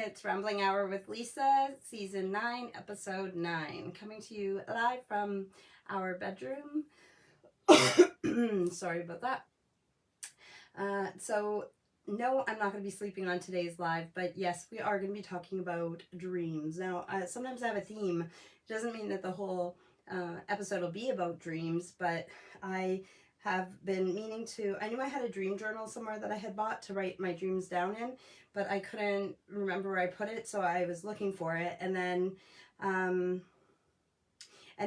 It's Rambling Hour with Lisa, Season 9, Episode 9, coming to you live from our bedroom. Sorry about that. No, I'm not going to be sleeping on today's live, but yes, we are going to be talking about dreams. Now, sometimes I have a theme. It doesn't mean that the whole episode will be about dreams, but I have been meaning to, I knew I had a dream journal somewhere that I had bought to write my dreams down in, but I couldn't remember where I put it, so I was looking for it, and then, and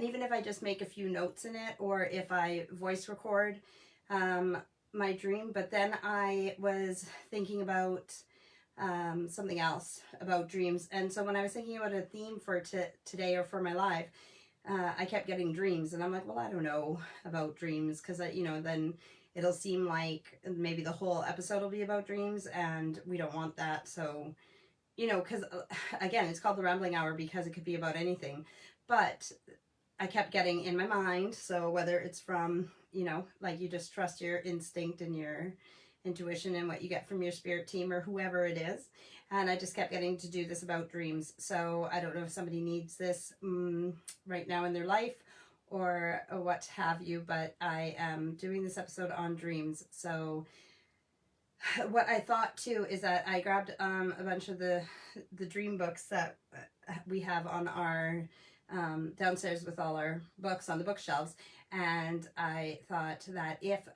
even if I just make a few notes in it, or if I voice record my dream, but then I was thinking about something else about dreams, and so when I was thinking about a theme for today or for my live, I kept getting dreams, and I'm like, well, I don't know about dreams, because, then it'll seem like maybe the whole episode will be about dreams, and we don't want that. So, because, again, it's called the Rambling Hour because it could be about anything, but I kept getting in my mind, so whether it's from, like you just trust your instinct and your intuition and what you get from your spirit team or whoever it is, and I just kept getting to do this about dreams. So I don't know if somebody needs this right now in their life or what have you, but I am doing this episode on dreams. So what I thought too is that I grabbed a bunch of the dream books that we have on our downstairs with all our books on the bookshelves, and I thought that if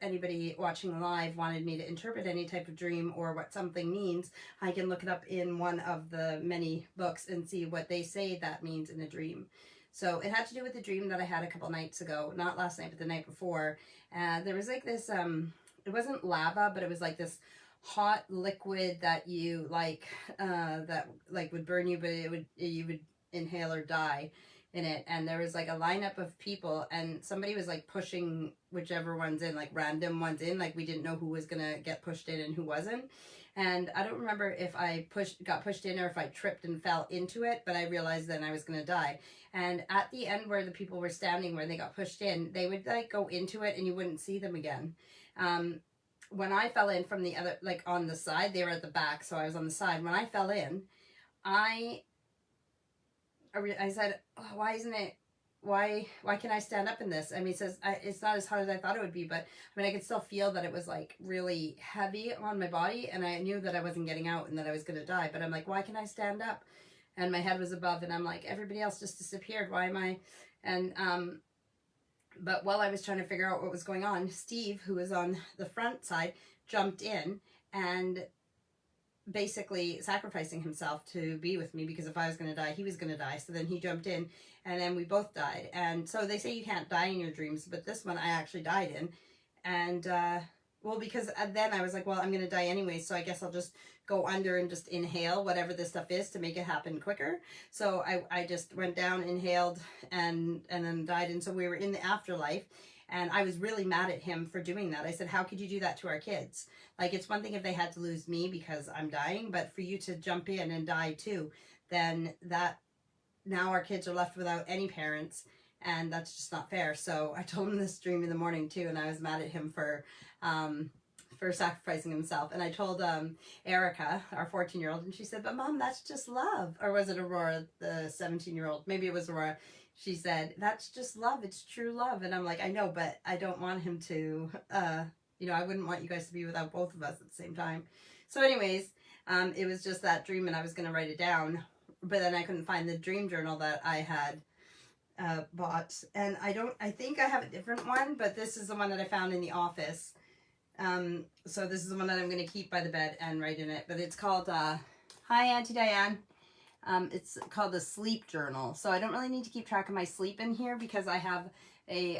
anybody watching live wanted me to interpret any type of dream or what something means, I can look it up in one of the many books and see what they say that means in a dream. So it had to do with the dream that I had a couple nights ago, not last night, but the night before. There was like this, it wasn't lava, but it was like this hot liquid that you that would burn you, but you would inhale or die in it, and there was like a lineup of people, and somebody was like pushing whichever ones in, like random ones in, like we didn't know who was gonna get pushed in and who wasn't, and I don't remember if I got pushed in or if I tripped and fell into it, but I realized then I was gonna die. And at the end where the people were standing where they got pushed in, they would like go into it and you wouldn't see them again. When I fell in from the other, like on the side, they were at the back, so I was on the side. When I fell in, I said, oh, why can't I stand up in this? I mean, it says, it's not as hard as I thought it would be, but I mean, I could still feel that it was like really heavy on my body, and I knew that I wasn't getting out and that I was going to die, but I'm like, why can't I stand up? And my head was above, and I'm like, everybody else just disappeared. Why am I? And, but while I was trying to figure out what was going on, Steve, who was on the front side, jumped in and basically sacrificing himself to be with me, because if I was going to die, he was going to die. So then he jumped in, and then we both died. And so they say you can't die in your dreams, but this one I actually died in. And well, because then I was like, well, I'm going to die anyway, so I guess I'll just go under and just inhale whatever this stuff is to make it happen quicker. So I just went down, inhaled, and then died. And so we were in the afterlife. And I was really mad at him for doing that. I said, how could you do that to our kids? Like, it's one thing if they had to lose me because I'm dying, but for you to jump in and die too, then now our kids are left without any parents, and that's just not fair. So I told him this dream in the morning too, and I was mad at him for sacrificing himself. And I told Erica, our 14-year-old, and she said, but Mom, that's just love. Or was it Aurora, the 17-year-old? Maybe it was Aurora. She said, that's just love. It's true love. And I'm like, I know, but I don't want him to, I wouldn't want you guys to be without both of us at the same time. So anyways, it was just that dream, and I was going to write it down, but then I couldn't find the dream journal that I had bought. And I think I have a different one, but this is the one that I found in the office. So this is the one that I'm going to keep by the bed and write in it, but it's called, hi Auntie Diane. It's called the sleep journal. So I don't really need to keep track of my sleep in here because I have a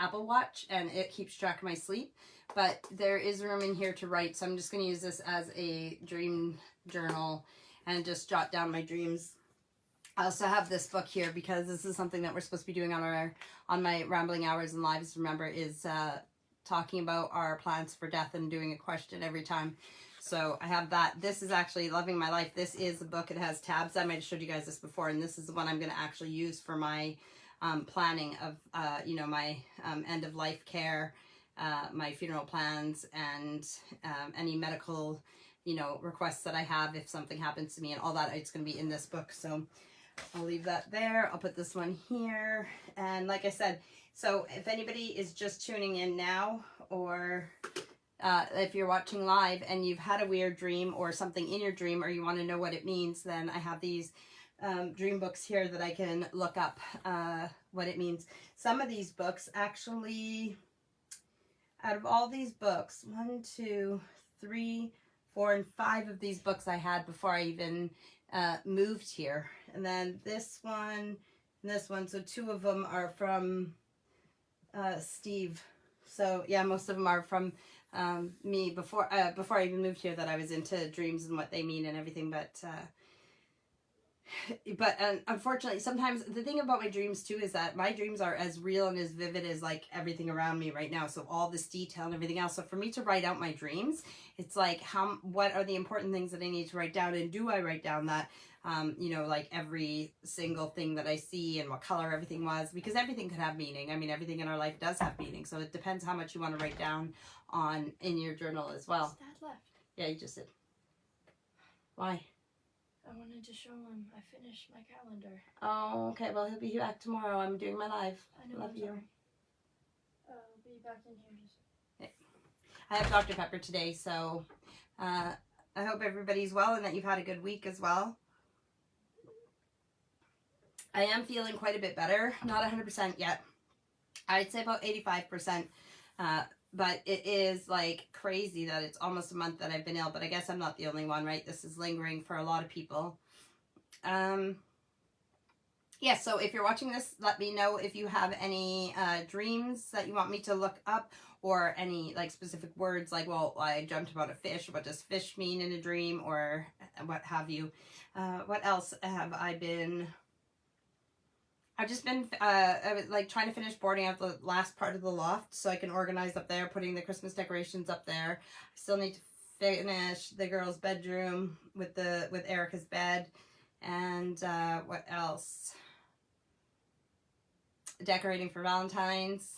Apple Watch and it keeps track of my sleep, but there is room in here to write. So I'm just going to use this as a dream journal and just jot down my dreams. I also have this book here because this is something that we're supposed to be doing on my Rambling Hours and Lives. Remember, is talking about our plans for death and doing a question every time. So I have that. This is actually Loving My Life. This is the book. It has tabs. I might have showed you guys this before, and this is the one I'm going to actually use for my planning of, my end of life care, my funeral plans, and any medical, you know, requests that I have if something happens to me and all that. It's going to be in this book. So I'll leave that there. I'll put this one here. And like I said, so if anybody is just tuning in now, or if you're watching live and you've had a weird dream or something in your dream, or you want to know what it means, then I have these dream books here that I can look up what it means. Some of these books actually, out of all these books, 1, 2, 3, 4, and 5 of these books I had before I even moved here. And then this one and this one, so 2 of them are from Steve. So yeah, most of them are from me before I even moved here, that I was into dreams and what they mean and everything. But unfortunately, sometimes the thing about my dreams too is that my dreams are as real and as vivid as like everything around me right now. So all this detail and everything else. So for me to write out my dreams, it's like what are the important things that I need to write down, and do I write down that you know, like every single thing that I see and what color everything was, because everything could have meaning. I mean, everything in our life does have meaning. So it depends how much you want to write down in your journal as well. Dad left. Yeah, you just did. Why? I wanted to show him I finished my calendar. Oh, okay. Well, he'll be back tomorrow. I'm doing my live. I know. Love you. I'll be back in here just. Okay. I have Dr. Pepper today, so I hope everybody's well and that you've had a good week as well. I am feeling quite a bit better. Not 100% yet. I'd say about 85%. But it is like crazy that it's almost a month that I've been ill, but I guess I'm not the only one, right? This is lingering for a lot of people. Yeah, so if you're watching this, let me know if you have any dreams that you want me to look up, or any like specific words like, well, I dreamt about a fish. What does fish mean in a dream, or what have you? What else have I been... I've just been I was like trying to finish boarding out the last part of the loft so I can organize up there, putting the Christmas decorations up there. I still need to finish the girls' bedroom with Erica's bed, and what else? Decorating for Valentine's.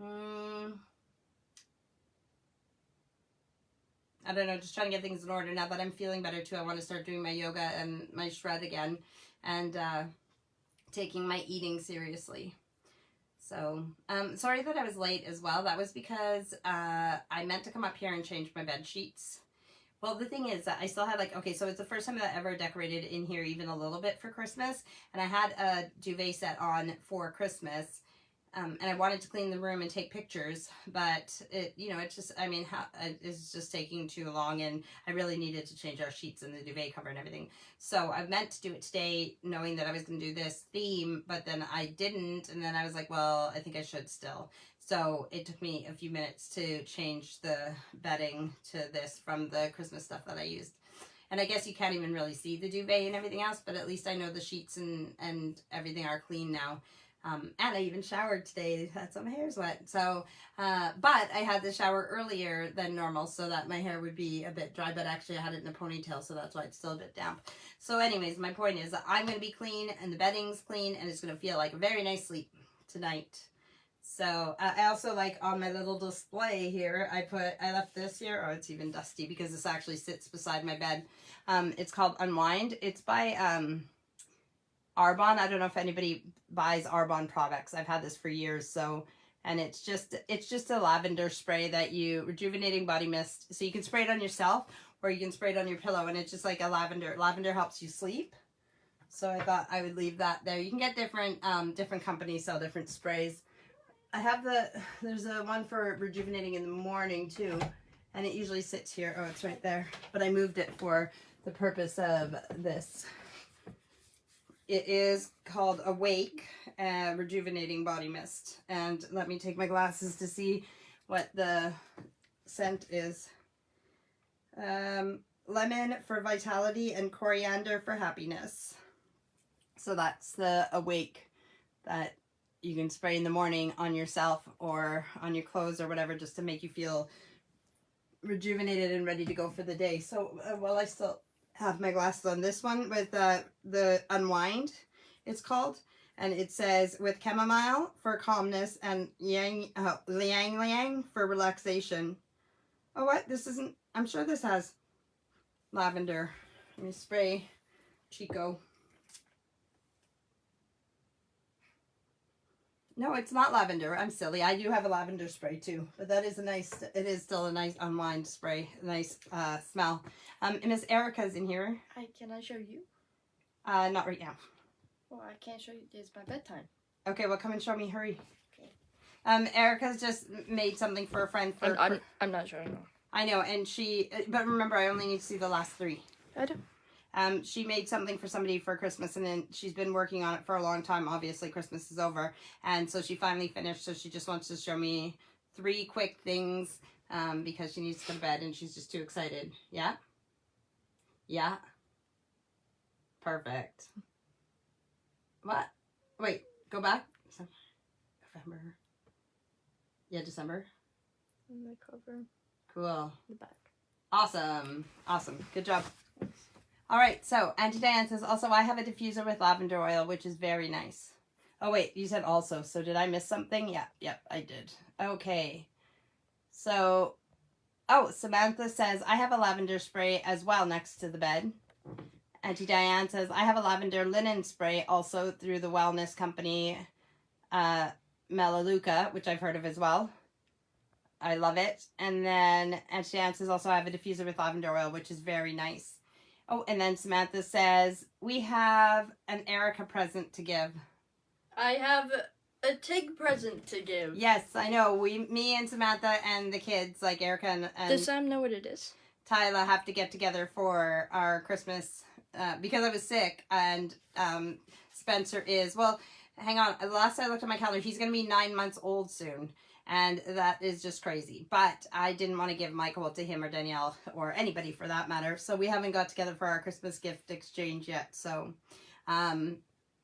I don't know, just trying to get things in order now that I'm feeling better too. I want to start doing my yoga and my shred again, and taking my eating seriously. So, sorry that I was late as well. That was because I meant to come up here and change my bed sheets. Well, the thing is that I still had like, okay, so it's the first time that I ever decorated in here even a little bit for Christmas, and I had a duvet set on for Christmas. And I wanted to clean the room and take pictures, but it, you know, it's just, I mean, it's just taking too long, and I really needed to change our sheets and the duvet cover and everything. So I meant to do it today, knowing that I was going to do this theme, but then I didn't, and then I was like, well, I think I should still. So it took me a few minutes to change the bedding to this from the Christmas stuff that I used. And I guess you can't even really see the duvet and everything else, but at least I know the sheets and everything are clean now. And I even showered today. That's why my hair's wet. So, but I had the shower earlier than normal so that my hair would be a bit dry, but actually I had it in a ponytail, so that's why it's still a bit damp. So anyways, my point is that I'm going to be clean and the bedding's clean, and it's going to feel like a very nice sleep tonight. So I also, like, on my little display here, I left this here. Oh, it's even dusty because this actually sits beside my bed. It's called Unwind. It's by Arbonne. I don't know if anybody buys Arbonne products. I've had this for years. So, and it's just a lavender spray that rejuvenating body mist. So you can spray it on yourself, or you can spray it on your pillow, and it's just like a lavender. Lavender helps you sleep. So I thought I would leave that there. You can get different companies sell different sprays. I have there's a one for rejuvenating in the morning too, and it usually sits here. Oh, it's right there. But I moved it for the purpose of this. It is called Awake Rejuvenating Body Mist. And let me take my glasses to see what the scent is. Lemon for vitality and coriander for happiness. So that's the Awake that you can spray in the morning on yourself or on your clothes or whatever, just to make you feel rejuvenated and ready to go for the day. So while I still have my glasses on, this one with the Unwind, it's called, and it says with chamomile for calmness and liang liang for relaxation. Oh, what? This isn't, I'm sure this has lavender. Let me spray Chico. No, it's not lavender. I'm silly. I do have a lavender spray too, but that is a nice, it is still a nice unwind spray, a nice smell. And Miss Erica's in here. Can I show you? Not right now. Well, I can't show you. It's my bedtime. Okay, well, come and show me. Hurry. Okay. Erica's just made something for a friend. I'm not showing. I know, and but remember, I only need to see the last 3. I do. She made something for somebody for Christmas, and then she's been working on it for a long time. Obviously, Christmas is over, and so she finally finished. So she just wants to show me 3 quick things because she needs to go to bed, and she's just too excited. Yeah? Yeah? Perfect. What? Wait, go back. November. Yeah, December. And the cover. Cool. The back. Awesome. Awesome. Good job. All right, so Auntie Diane says, also, I have a diffuser with lavender oil, which is very nice. Oh, wait, you said also, so did I miss something? Yeah, yep, I did. Okay. So, oh, Samantha says, I have a lavender spray as well next to the bed. Auntie Diane says, I have a lavender linen spray also through the wellness company, Melaleuca, which I've heard of as well. I love it. And then Auntie Diane says, also, I have a diffuser with lavender oil, which is very nice. Oh, and then Samantha says, we have an Erica present to give. I have a Tig present to give. Yes, I know. Me and Samantha and the kids, like Erica and Does Sam know what it is? Tyla, have to get together for our Christmas, because I was sick, and Spencer is, well, hang on. Last I looked at my calendar, he's going to be 9 months old soon. And that is just crazy. But I didn't want to give Michael to him or Danielle or anybody for that matter. So we haven't got together for our Christmas gift exchange yet. So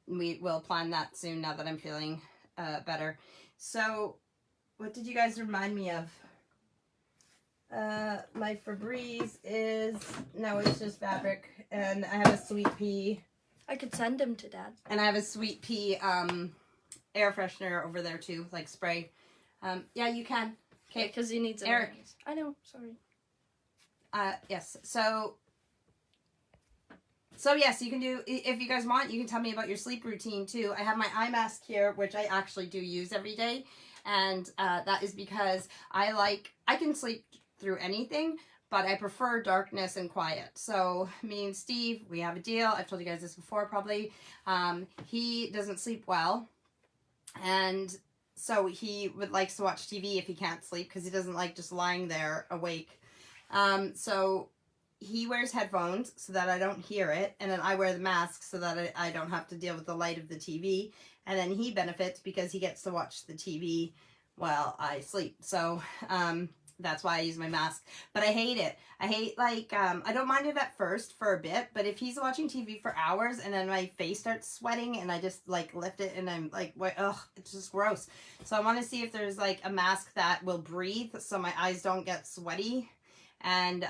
we will plan that soon now that I'm feeling better. So what did you guys remind me of? My Febreze is, no, it's just fabric. And I have a Sweet Pea. I could send him to Dad. And I have a Sweet Pea air freshener over there too, like spray. Yeah, you can. Okay, because he needs Eric. I know. Sorry. Yes. So yes, you can do, if you guys want, you can tell me about your sleep routine too. I have my eye mask here, which I actually do use every day, and that is because I can sleep through anything, but I prefer darkness and quiet. So me and Steve, we have a deal. I've told you guys this before, probably. He doesn't sleep well, and so he would like to watch TV if he can't sleep because he doesn't like just lying there awake. So he wears headphones so that I don't hear it. And then I wear the mask so that I don't have to deal with the light of the TV. And then he benefits because he gets to watch the TV while I sleep. So that's why I use my mask. But I hate it. I hate, I don't mind it at first for a bit, but if he's watching TV for hours and then my face starts sweating and I just, lift it and I'm like, ugh, it's just gross. So I want to see if there's, a mask that will breathe so my eyes don't get sweaty. And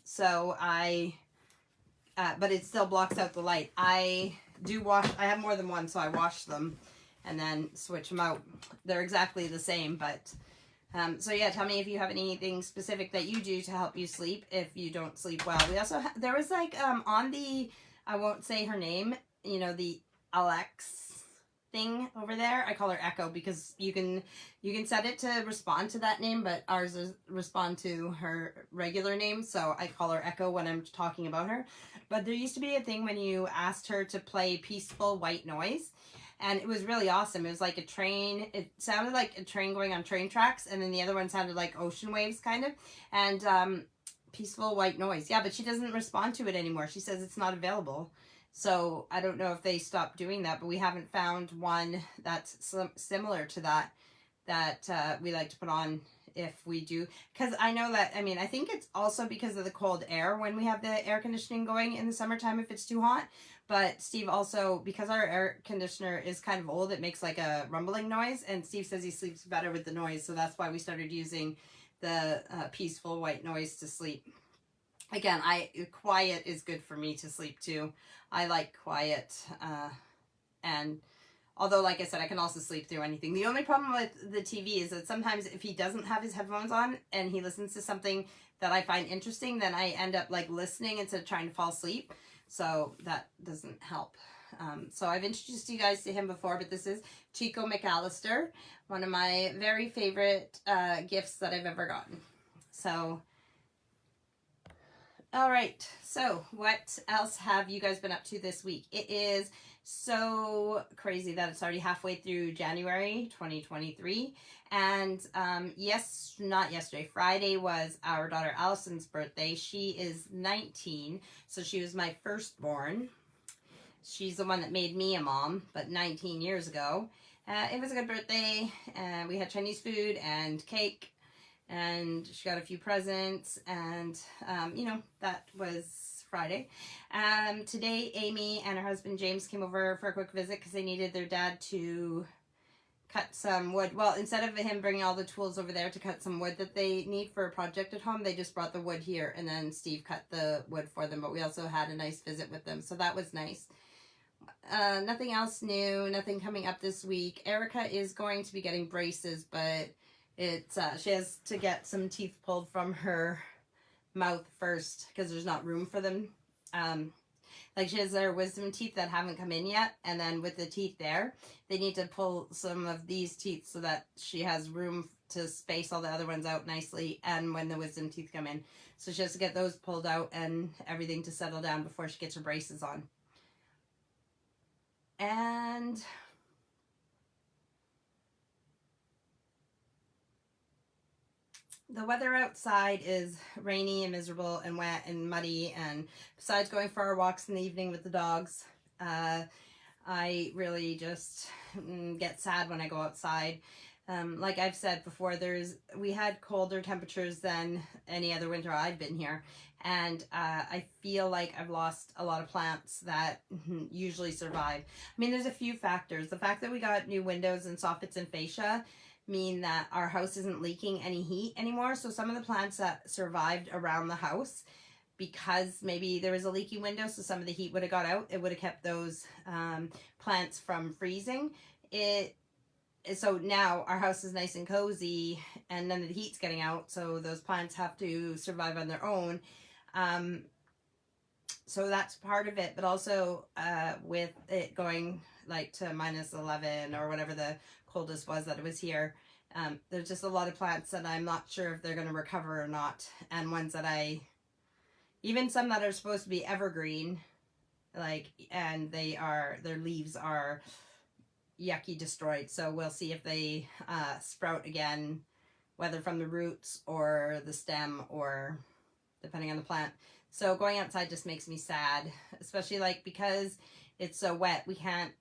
so but it still blocks out the light. I have more than one, so I wash them and then switch them out. They're exactly the same, but... so yeah, tell me if you have anything specific that you do to help you sleep if you don't sleep well. We also, there was on the, I won't say her name, the Alex thing over there. I call her Echo because you can set it to respond to that name, but ours is respond to her regular name. So I call her Echo when I'm talking about her. But there used to be a thing when you asked her to play peaceful white noise. And it was really awesome. It was like a train. It sounded like a train going on train tracks. And then the other one sounded like ocean waves, kind of. And peaceful white noise. Yeah, but she doesn't respond to it anymore. She says it's not available. So I don't know if they stopped doing that. But we haven't found one that's similar to that we like to put on if we do. Because I know that, I think it's also because of the cold air when we have the air conditioning going in the summertime if it's too hot. But Steve also, because our air conditioner is kind of old, it makes like a rumbling noise. And Steve says he sleeps better with the noise. So that's why we started using the peaceful white noise to sleep. Again, quiet is good for me to sleep too. I like quiet. And Although, like I said, I can also sleep through anything. The only problem with the TV is that sometimes if he doesn't have his headphones on and he listens to something that I find interesting, then I end up like listening instead of trying to fall asleep. So that doesn't help. So I've introduced you guys to him before, but this is Chico McAllister, one of my very favorite gifts that I've ever gotten. So, all right. So what else have you guys been up to this week? It is so crazy that it's already halfway through January 2023. And not yesterday, Friday was our daughter Allison's birthday. She is 19, so she was my firstborn. She's the one that made me a mom, but 19 years ago. It was a good birthday. We had Chinese food and cake, and she got a few presents, and that was Friday. Today, Amy and her husband James came over for a quick visit because they needed their dad to cut some wood. Well, instead of him bringing all the tools over there to cut some wood that they need for a project at home, they just brought the wood here, and then Steve cut the wood for them. But we also had a nice visit with them, so that was nice. Nothing else new, nothing coming up this week. Erica is going to be getting braces, but she has to get some teeth pulled from her mouth first because there's not room for them. Like she has their wisdom teeth that haven't come in yet, and then with the teeth there, they need to pull some of these teeth so that she has room to space all the other ones out nicely, and when the wisdom teeth come in. So she has to get those pulled out and everything to settle down before she gets her braces on. And the weather outside is rainy and miserable and wet and muddy, and besides going for our walks in the evening with the dogs, I really just get sad when I go outside. Like I've said before, we had colder temperatures than any other winter I've been here, and I feel like I've lost a lot of plants that usually survive. I mean, there's a few factors. The fact that we got new windows and soffits and fascia mean that our house isn't leaking any heat anymore. So some of the plants that survived around the house, because maybe there was a leaky window, so some of the heat would have got out, it would have kept those plants from freezing. So now our house is nice and cozy and none of the heat's getting out, so those plants have to survive on their own. So that's part of it, but also with it going like to -11 or whatever the coldest was that it was here, there's just a lot of plants that I'm not sure if they're going to recover or not, and ones that even some that are supposed to be evergreen, and their leaves are yucky destroyed. So we'll see if they sprout again, whether from the roots or the stem, or depending on the plant. So going outside just makes me sad, especially because it's so wet. We can't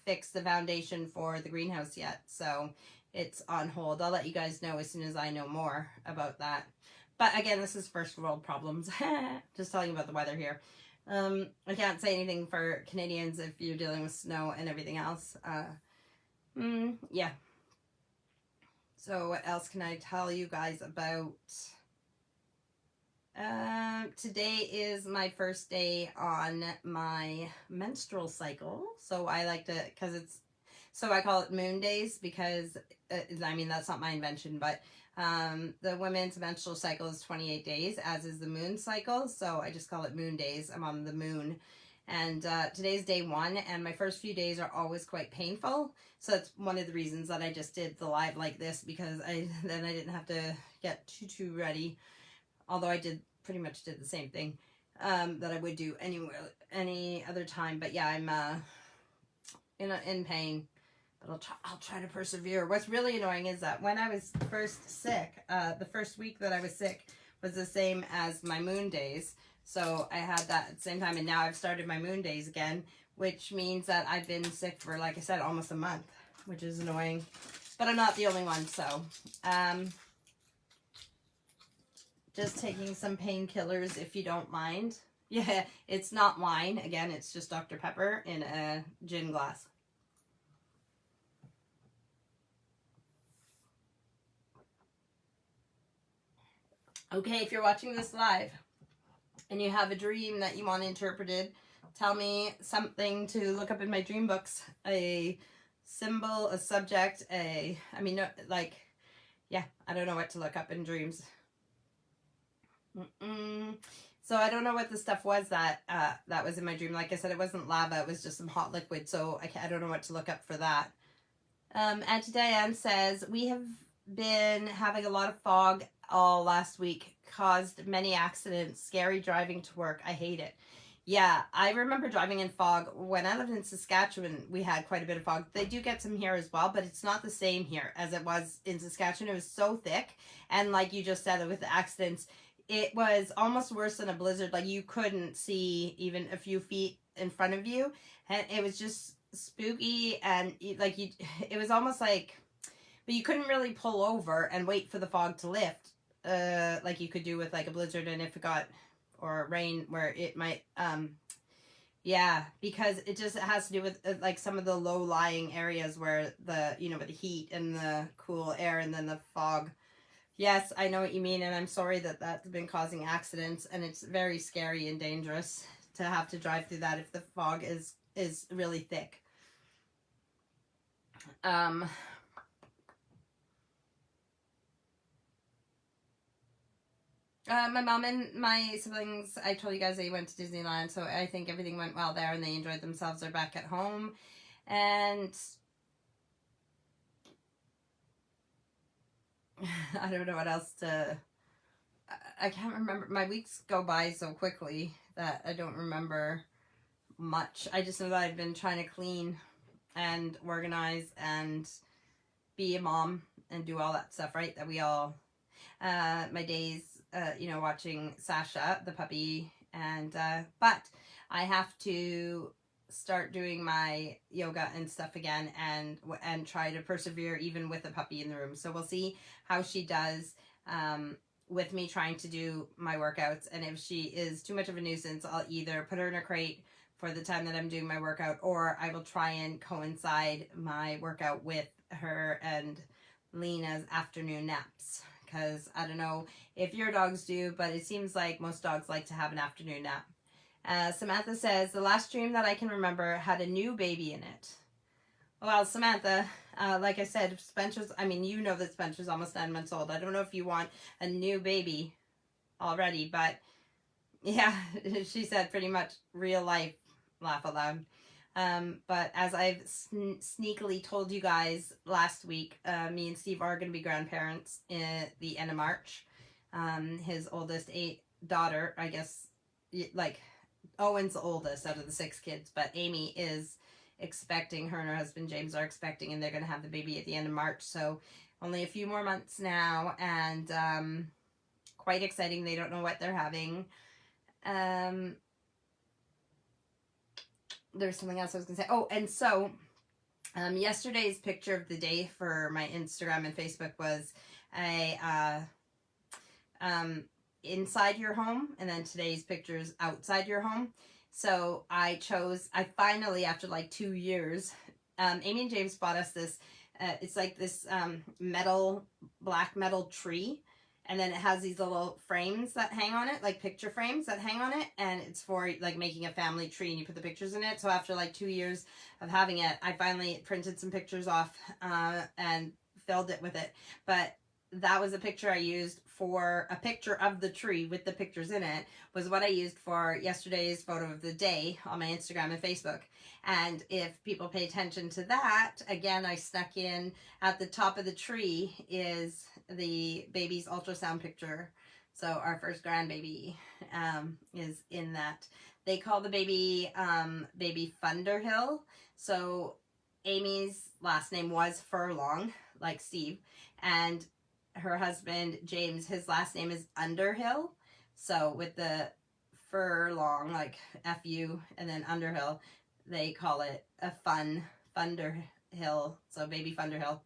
fix the foundation for the greenhouse yet, so it's on hold. I'll let you guys know as soon as I know more about that. But again, this is first world problems. Just telling you about the weather here. I can't say anything for Canadians if you're dealing with snow and everything else. Yeah. So what else can I tell you guys about? Today is my first day on my menstrual cycle. So I like to, I call it moon days because, that's not my invention, but the women's menstrual cycle is 28 days, as is the moon cycle. So I just call it moon days. I'm on the moon. And today's day 1, and my first few days are always quite painful. So that's one of the reasons that I just did the live like this, because then I didn't have to get too ready. Although I pretty much did the same thing that I would do any other time. But yeah, I'm in pain, but I'll try to persevere. What's really annoying is that when I was first sick, the first week that I was sick was the same as my moon days. So I had that at the same time, and now I've started my moon days again, which means that I've been sick for, like I said, almost a month, which is annoying. But I'm not the only one, so just taking some painkillers if you don't mind. Yeah, it's not wine. Again, it's just Dr. Pepper in a gin glass. Okay, if you're watching this live and you have a dream that you want interpreted, tell me something to look up in my dream books. A symbol, a subject, I don't know what to look up in dreams. So I don't know what the stuff was that was in my dream. Like I said, it wasn't lava, it was just some hot liquid, so I don't know what to look up for that. Auntie Diane says, we have been having a lot of fog all last week, caused many accidents, scary driving to work. I hate it. Yeah, I remember driving in fog. When I lived in Saskatchewan, we had quite a bit of fog. They do get some here as well, but it's not the same here as it was in Saskatchewan. It was so thick. And like you just said, with the accidents, it was almost worse than a blizzard. Like you couldn't see even a few feet in front of you. And it was just spooky. And like it was almost like, but you couldn't really pull over and wait for the fog to lift. Like you could do with like a blizzard, and if it got, or rain where it might, because it just has to do with like some of the low-lying areas where with the heat and the cool air and then the fog. Yes, I know what you mean, and I'm sorry that that's been causing accidents, and it's very scary and dangerous to have to drive through that if the fog is really thick. My mom and my siblings, I told you guys they went to Disneyland, so I think everything went well there and they enjoyed themselves. They're back at home. And I don't know what else to... I can't remember. My weeks go by so quickly that I don't remember much. I just know that I've been trying to clean and organize and be a mom and do all that stuff, right? That we all... my days... watching Sasha, the puppy, and, but I have to start doing my yoga and stuff again and try to persevere even with a puppy in the room. So we'll see how she does, with me trying to do my workouts. And if she is too much of a nuisance, I'll either put her in a crate for the time that I'm doing my workout, or I will try and coincide my workout with her and Lena's afternoon naps. Because I don't know if your dogs do, but it seems like most dogs like to have an afternoon nap. Samantha says, the last dream that I can remember had a new baby in it. Well, Samantha, like I said, Spencer's, you know that Spencer's almost 9 months old. I don't know if you want a new baby already, but yeah, she said pretty much real life, laugh aloud. But as I've sneakily told you guys last week, me and Steve are going to be grandparents at the end of March. His oldest daughter, I guess, like Owen's the oldest out of the 6 kids, but Amy is expecting, her and her husband James are expecting, and they're going to have the baby at the end of March. So only a few more months now, and quite exciting. They don't know what they're having. There's something else I was going to say. Oh, and so yesterday's picture of the day for my Instagram and Facebook was a inside your home, and then today's picture is outside your home. So I finally, after like 2 years, Amy and James bought us this, it's like this black metal tree. And then it has these little frames that hang on it, like picture frames that hang on it. And it's for like making a family tree, and you put the pictures in it. So after like 2 years of having it, I finally printed some pictures off and filled it with it. But that was a picture I used for a picture of the tree with the pictures in it, was what I used for yesterday's photo of the day on my Instagram and Facebook. And if people pay attention to that, again, I snuck in at the top of the tree is the baby's ultrasound picture. So our first grandbaby is in that. They call the baby baby Thunderhill. So Amy's last name was Furlong, like Steve, and her husband James, his last name is Underhill. So with the Furlong, like F-U, and then Underhill, they call it a Thunderhill. So baby Thunderhill.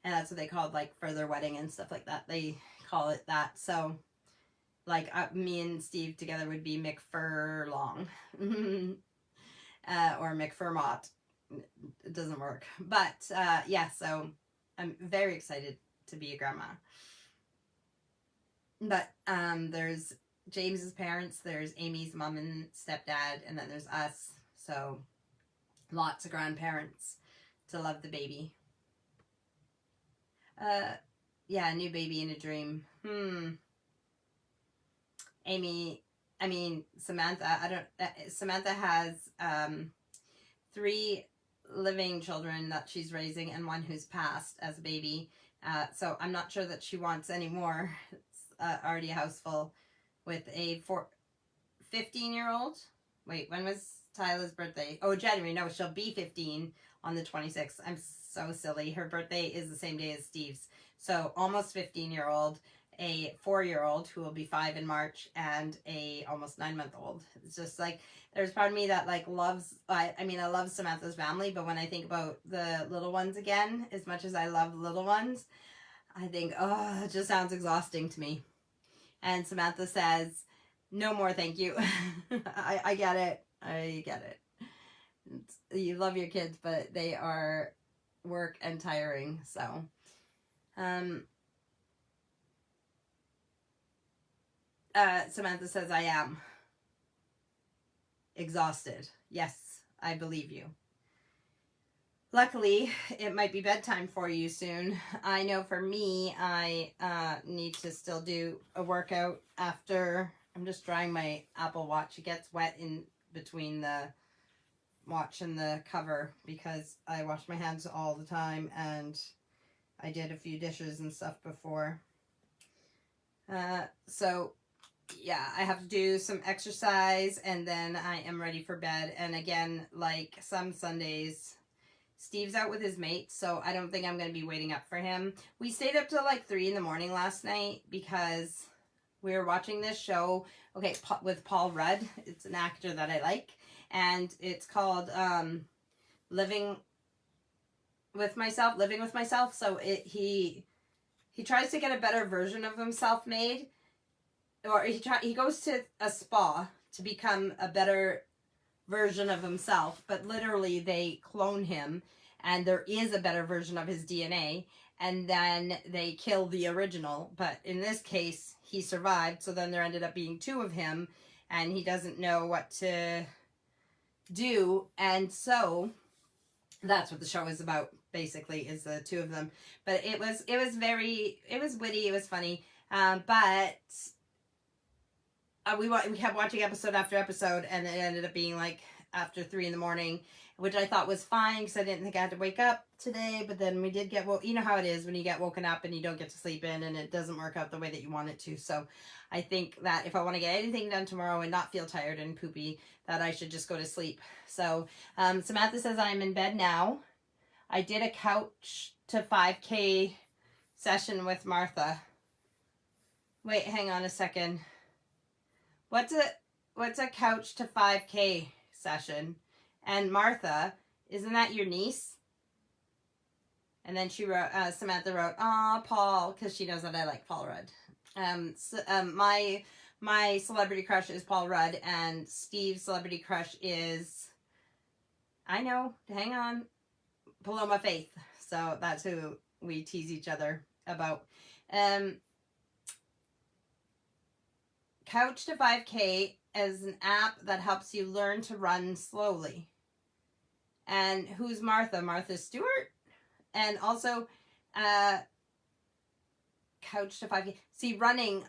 And that's what they called, like, for their wedding and stuff like that. They call it that. So, like, me and Steve together would be McFurlong. Or McFurmont. It doesn't work. But, yeah, so I'm very excited to be a grandma. But there's James's parents. There's Amy's mom and stepdad, and then there's us. So lots of grandparents to love the baby. Yeah, new baby in a dream. Samantha, Samantha has 3 living children that she's raising and 1 who's passed as a baby. So I'm not sure that she wants any more. It's already a house full with a 15-year-old. Wait, when was Tyla's birthday? Oh, January. No, she'll be 15 on the 26th. I'm so silly. Her birthday is the same day as Steve's. So almost 15-year-old, a 4-year-old who will be 5 in March, and a almost 9-month-old. It's just like, there's part of me that like loves, I love Samantha's family, but when I think about the little ones again, as much as I love the little ones, I think, oh, it just sounds exhausting to me. And Samantha says, no more, thank you. I get it. I get it. You love your kids, but they are work and tiring. So, Samantha says, I am exhausted. Yes, I believe you. Luckily, it might be bedtime for you soon. I know for me, I need to still do a workout after. I'm just drying my Apple Watch. It gets wet in between the watch and the cover because I wash my hands all the time, and I did a few dishes and stuff before. So yeah, I have to do some exercise, and then I am ready for bed. And again, like some Sundays, Steve's out with his mates, so I don't think I'm going to be waiting up for him. We stayed up till like 3 in the morning last night because we were watching this show, okay, with Paul Rudd. It's an actor that I like, and it's called Living with Myself. So he tries to get a better version of himself made, or he goes to a spa to become a better version of himself, but literally they clone him, and there is a better version of his DNA, and then they kill the original. But in this case, he survived, so then there ended up being 2 of him, and he doesn't know what to do, and so that's what the show is about, basically, is the 2 of them. But it was witty, it was funny, but we kept watching episode after episode, and it ended up being like after 3 in the morning, which I thought was fine because I didn't think I had to wake up today. But then we did get, you know how it is when you get woken up and you don't get to sleep in, and it doesn't work out the way that you want it to. So I think that if I want to get anything done tomorrow and not feel tired and poopy, that I should just go to sleep. So Samantha says I'm in bed now. I did a couch to 5K session with Martha. Wait, hang on a second. What's a couch to 5K session? And Martha, isn't that your niece? And then she wrote, Samantha wrote, "Aw, Paul," because she knows that I like Paul Rudd. My celebrity crush is Paul Rudd, and Steve's celebrity crush is, I know, hang on, Paloma Faith. So that's who we tease each other about. Couch to 5K is an app that helps you learn to run slowly. And who's Martha? Martha Stewart? And also, couch to 5K. See, running,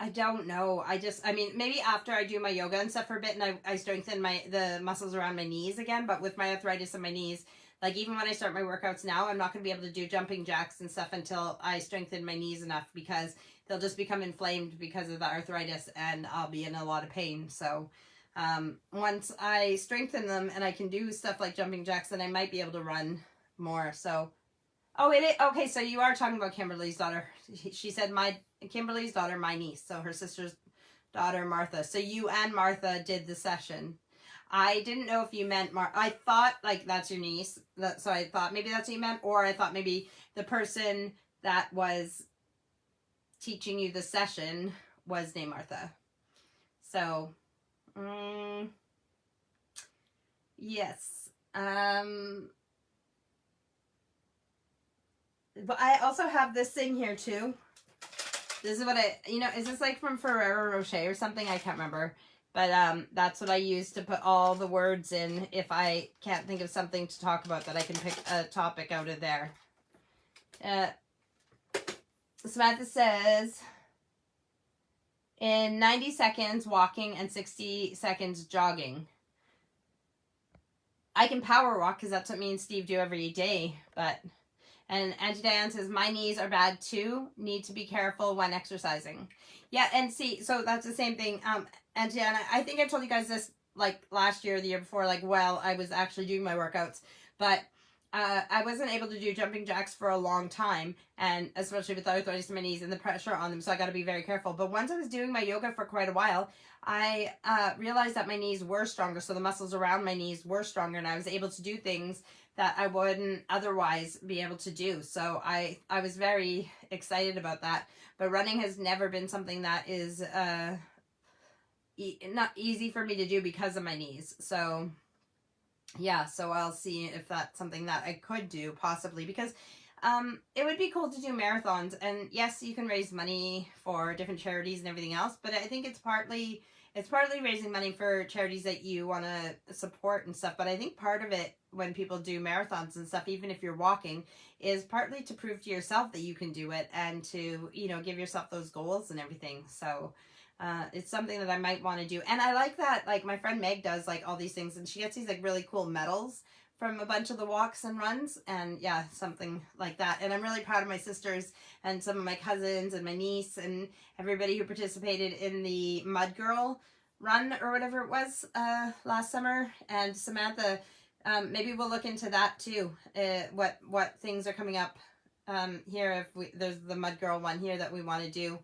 I don't know. Maybe after I do my yoga and stuff for a bit, and I strengthen the muscles around my knees again. But with my arthritis in my knees, like even when I start my workouts now, I'm not going to be able to do jumping jacks and stuff until I strengthen my knees enough, because they'll just become inflamed because of the arthritis, and I'll be in a lot of pain. So once I strengthen them and I can do stuff like jumping jacks, then I might be able to run more. So, okay, so you are talking about Kimberly's daughter. She said Kimberly's daughter, my niece, so her sister's daughter, Martha. So you and Martha did the session. I didn't know if you meant I thought like that's your niece. So I thought maybe that's what you meant, or I thought maybe the person that was teaching you the session was named Martha. So, yes. But I also have this thing here too. This is what is this like from Ferrero Rocher or something? I can't remember. But that's what I use to put all the words in if I can't think of something to talk about, that I can pick a topic out of there. Samantha says, in 90 seconds walking and 60 seconds jogging. I can power walk because that's what me and Steve do every day. And Auntie Diane says, my knees are bad too. Need to be careful when exercising. Yeah, and see, so that's the same thing. Auntie Diane, I think I told you guys this like last year or the year before, like while I was actually doing my workouts. But I wasn't able to do jumping jacks for a long time, and especially with arthritis in my knees and the pressure on them, so I got to be very careful. But once I was doing my yoga for quite a while, I realized that my knees were stronger, so the muscles around my knees were stronger, and I was able to do things that I wouldn't otherwise be able to do. So I was very excited about that. But running has never been something that is not easy for me to do because of my knees. So yeah, so I'll see if that's something that I could do possibly, because it would be cool to do marathons. And yes, you can raise money for different charities and everything else, but I think it's partly raising money for charities that you want to support and stuff. But I think part of it, when people do marathons and stuff, even if you're walking, is partly to prove to yourself that you can do it, and to, give yourself those goals and everything. So it's something that I might want to do. And I like that, like my friend Meg does like all these things, and she gets these like really cool medals from a bunch of the walks and runs, and yeah, something like that. And I'm really proud of my sisters and some of my cousins and my niece and everybody who participated in the Mud Girl run or whatever it was last summer. And Samantha, maybe we'll look into that too, what things are coming up here. If there's the Mud Girl one here that we want to do,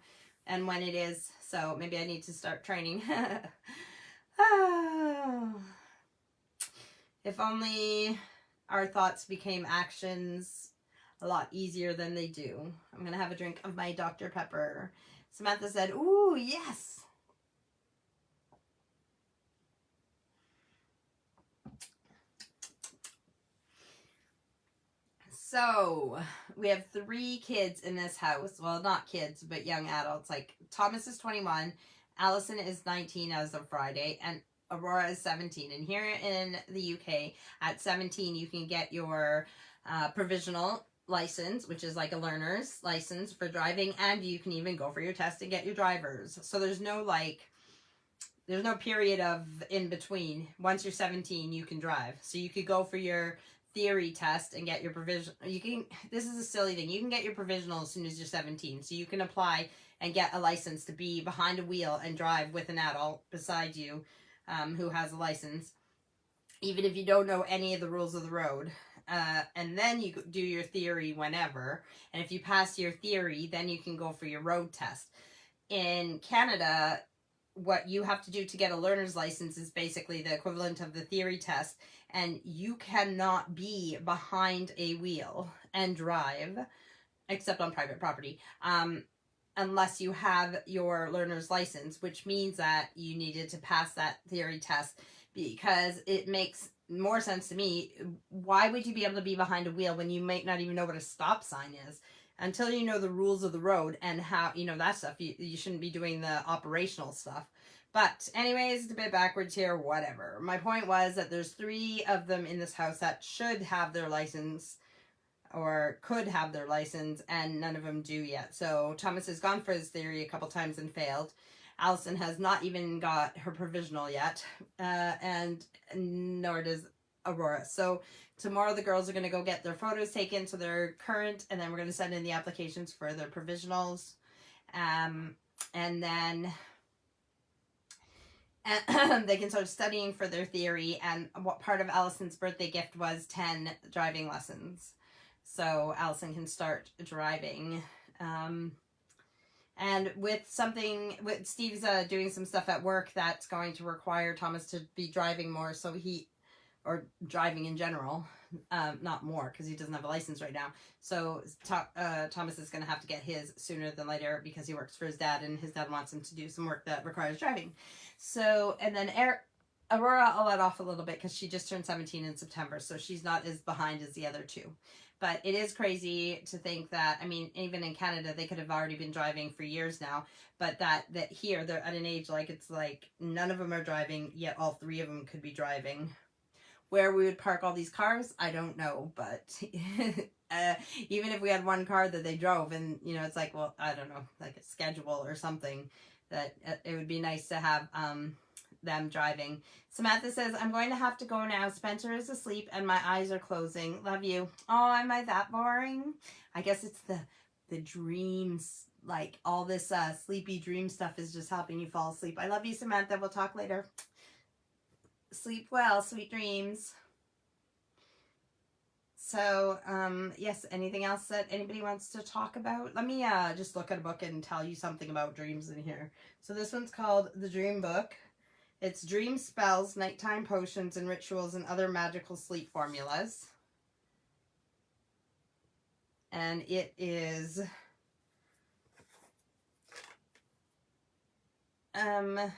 and when it is. So maybe I need to start training. Oh. If only our thoughts became actions a lot easier than they do. I'm going to have a drink of my Dr. Pepper. Samantha said, ooh, yes. So, we have 3 kids in this house. Well, not kids, but young adults. Like, Thomas is 21, Allison is 19 as of Friday, and Aurora is 17. And here in the UK, at 17, you can get your provisional license, which is like a learner's license for driving, and you can even go for your test and get your driver's. So there's no period of in between. Once you're 17, you can drive. So you could go for your theory test and get your provisional. This is a silly thing. You can get your provisional as soon as you're 17. So you can apply and get a license to be behind a wheel and drive with an adult beside you who has a license, even if you don't know any of the rules of the road. And then you do your theory whenever. And if you pass your theory, then you can go for your road test. In Canada, what you have to do to get a learner's license is basically the equivalent of the theory test, and you cannot be behind a wheel and drive, except on private property, unless you have your learner's license, which means that you needed to pass that theory test, because it makes more sense to me. Why would you be able to be behind a wheel when you might not even know what a stop sign is? Until you know the rules of the road and how, that stuff, you shouldn't be doing the operational stuff. But anyways, it's a bit backwards here, whatever. My point was that there's 3 of them in this house that should have their license, or could have their license, and none of them do yet. So Thomas has gone for his theory a couple times and failed. Allison has not even got her provisional yet, and nor does Aurora. So tomorrow the girls are going to go get their photos taken so they're current, and then we're going to send in the applications for their provisionals. And then they can start studying for their theory. And what part of Allison's birthday gift was 10 driving lessons. So Allison can start driving. And with Steve's doing some stuff at work that's going to require Thomas to be driving more, or driving in general, not more, because he doesn't have a license right now. So Thomas is going to have to get his sooner than later, because he works for his dad, and his dad wants him to do some work that requires driving. So, and then Aurora, I'll let off a little bit, because she just turned 17 in September, so she's not as behind as the other 2. But it is crazy to think that, I mean, even in Canada, they could have already been driving for years now, but that here they're at an age like it's like none of them are driving, yet all three of them could be driving. Where we would park all these cars, I don't know, but even if we had one car that they drove, and you know, it's like, well, I don't know, like a schedule or something, that it would be nice to have them driving. Samantha says, I'm going to have to go now. Spencer is asleep and my eyes are closing. Love you. Oh, am I that boring? I guess it's the dreams, like all this sleepy dream stuff is just helping you fall asleep. I love you, Samantha. We'll talk later. Sleep well, sweet dreams. So, yes, anything else that anybody wants to talk about? Let me just look at a book and tell you something about dreams in here. So this one's called The Dream Book. It's Dream Spells, Nighttime Potions, and Rituals, and Other Magical Sleep Formulas. And it is... wow,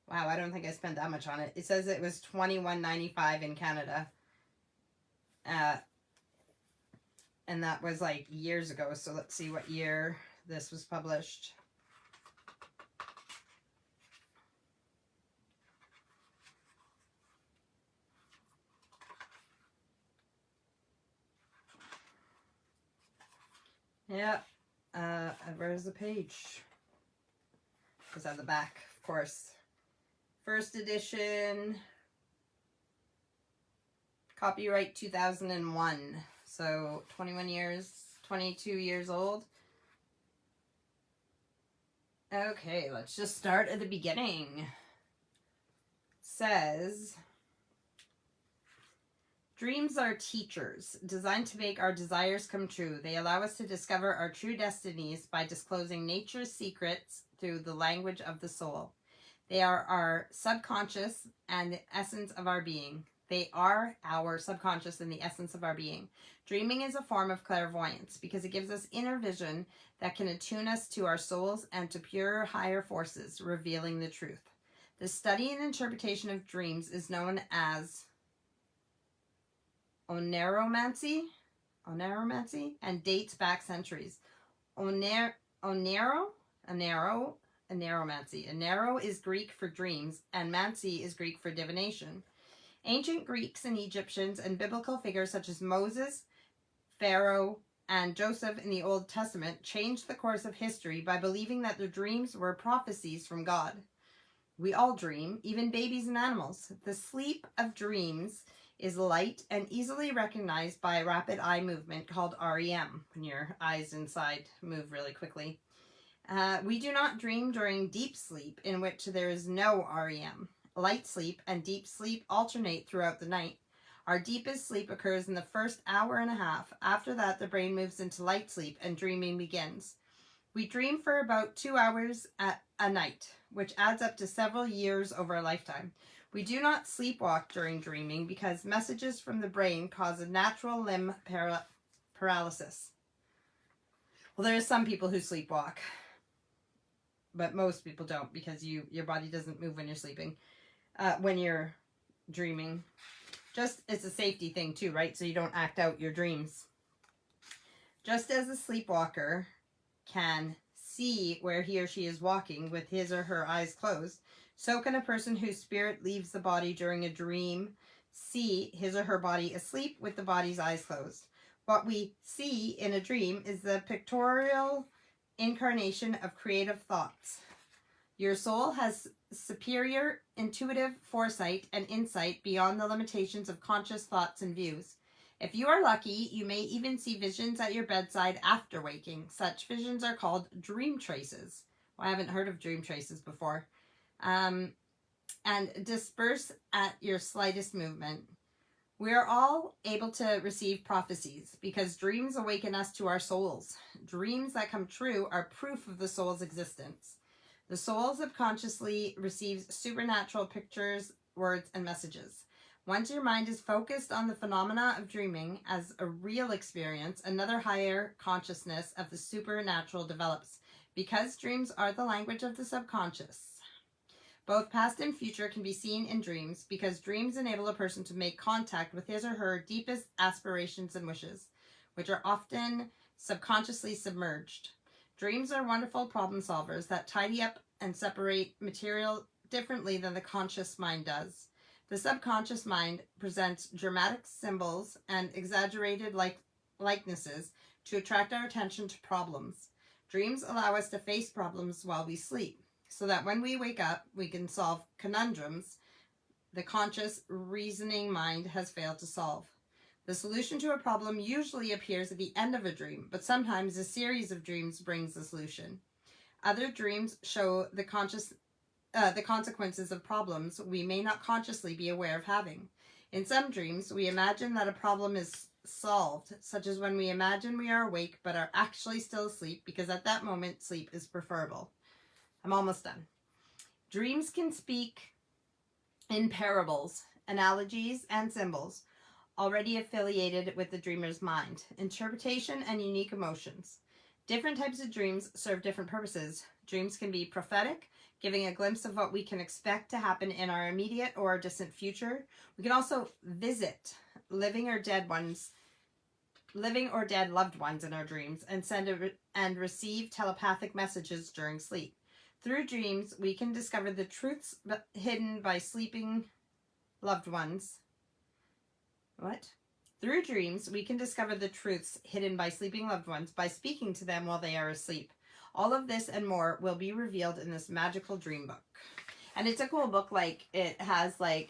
I don't think I spent that much on it. It says it was $21.95 in Canada. And that was like years ago. So let's see what year this was published. Yeah. Where's the page? It's on the back, of course. First edition. Copyright 2001. So 22 years old. Okay, let's just start at the beginning. It says, dreams are teachers, designed to make our desires come true. They allow us to discover our true destinies by disclosing nature's secrets through the language of the soul. They are our subconscious and the essence of our being. They are our subconscious and the essence of our being. Dreaming is a form of clairvoyance because it gives us inner vision that can attune us to our souls and to purer, higher forces, revealing the truth. The study and interpretation of dreams is known as oneromancy, and dates back centuries. Oneromancy. Onero is Greek for dreams, and mancy is Greek for divination. Ancient Greeks and Egyptians and biblical figures such as Moses, Pharaoh, and Joseph in the Old Testament changed the course of history by believing that their dreams were prophecies from God. We all dream, even babies and animals. The sleep of dreams is light and easily recognized by a rapid eye movement called REM, when your eyes inside move really quickly. We do not dream during deep sleep, in which there is no REM. Light sleep and deep sleep alternate throughout the night. Our deepest sleep occurs in the first hour and a half. After that, the brain moves into light sleep and dreaming begins. We dream for about 2 hours a night, which adds up to several years over a lifetime. We do not sleepwalk during dreaming because messages from the brain cause a natural limb paralysis. Well, there are some people who sleepwalk, but most people don't because your body doesn't move when you're sleeping. When you're dreaming. Just, it's a safety thing too, right? So you don't act out your dreams. Just as a sleepwalker can see where he or she is walking with his or her eyes closed, so can a person whose spirit leaves the body during a dream see his or her body asleep with the body's eyes closed. What we see in a dream is the pictorial incarnation of creative thoughts. Your soul has superior intuitive foresight and insight beyond the limitations of conscious thoughts and views. If you are lucky, you may even see visions at your bedside after waking. Such visions are called dream traces. Well, I haven't heard of dream traces before. And disperse at your slightest movement. We are all able to receive prophecies because dreams awaken us to our souls. Dreams that come true are proof of the soul's existence. The soul subconsciously receives supernatural pictures, words, and messages. Once your mind is focused on the phenomena of dreaming as a real experience, another higher consciousness of the supernatural develops, because dreams are the language of the subconscious. Both past and future can be seen in dreams because dreams enable a person to make contact with his or her deepest aspirations and wishes, which are often subconsciously submerged. Dreams are wonderful problem solvers that tidy up and separate material differently than the conscious mind does. The subconscious mind presents dramatic symbols and exaggerated likenesses to attract our attention to problems. Dreams allow us to face problems while we sleep, so that when we wake up, we can solve conundrums the conscious, reasoning mind has failed to solve. The solution to a problem usually appears at the end of a dream, but sometimes a series of dreams brings the solution. Other dreams show the consequences of problems we may not consciously be aware of having. In some dreams, we imagine that a problem is solved, such as when we imagine we are awake but are actually still asleep because at that moment sleep is preferable. I'm almost done. Dreams can speak in parables, analogies, and symbols, already affiliated with the dreamer's mind, interpretation, and unique emotions. Different types of dreams serve different purposes. Dreams can be prophetic, giving a glimpse of what we can expect to happen in our immediate or distant future. We can also visit living or dead loved ones in our dreams and send and receive telepathic messages during sleep. Through dreams, we can discover the truths hidden by sleeping loved ones. Through dreams, we can discover the truths hidden by sleeping loved ones by speaking to them while they are asleep. All of this and more will be revealed in this magical dream book. And it's a cool book. It has I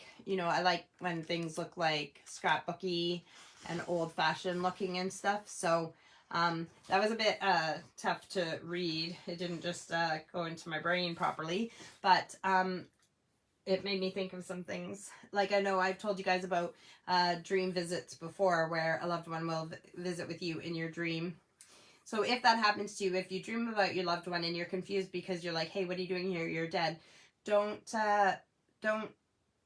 like when things look like scrapbooky and old-fashioned looking and stuff. So that was a bit tough to read. It didn't just go into my brain properly, but it made me think of some things. Like, I know I've told you guys about dream visits before where a loved one will visit with you in your dream. So if that happens to you, if you dream about your loved one and you're confused because you're like, hey, what are you doing here? You're dead. Don't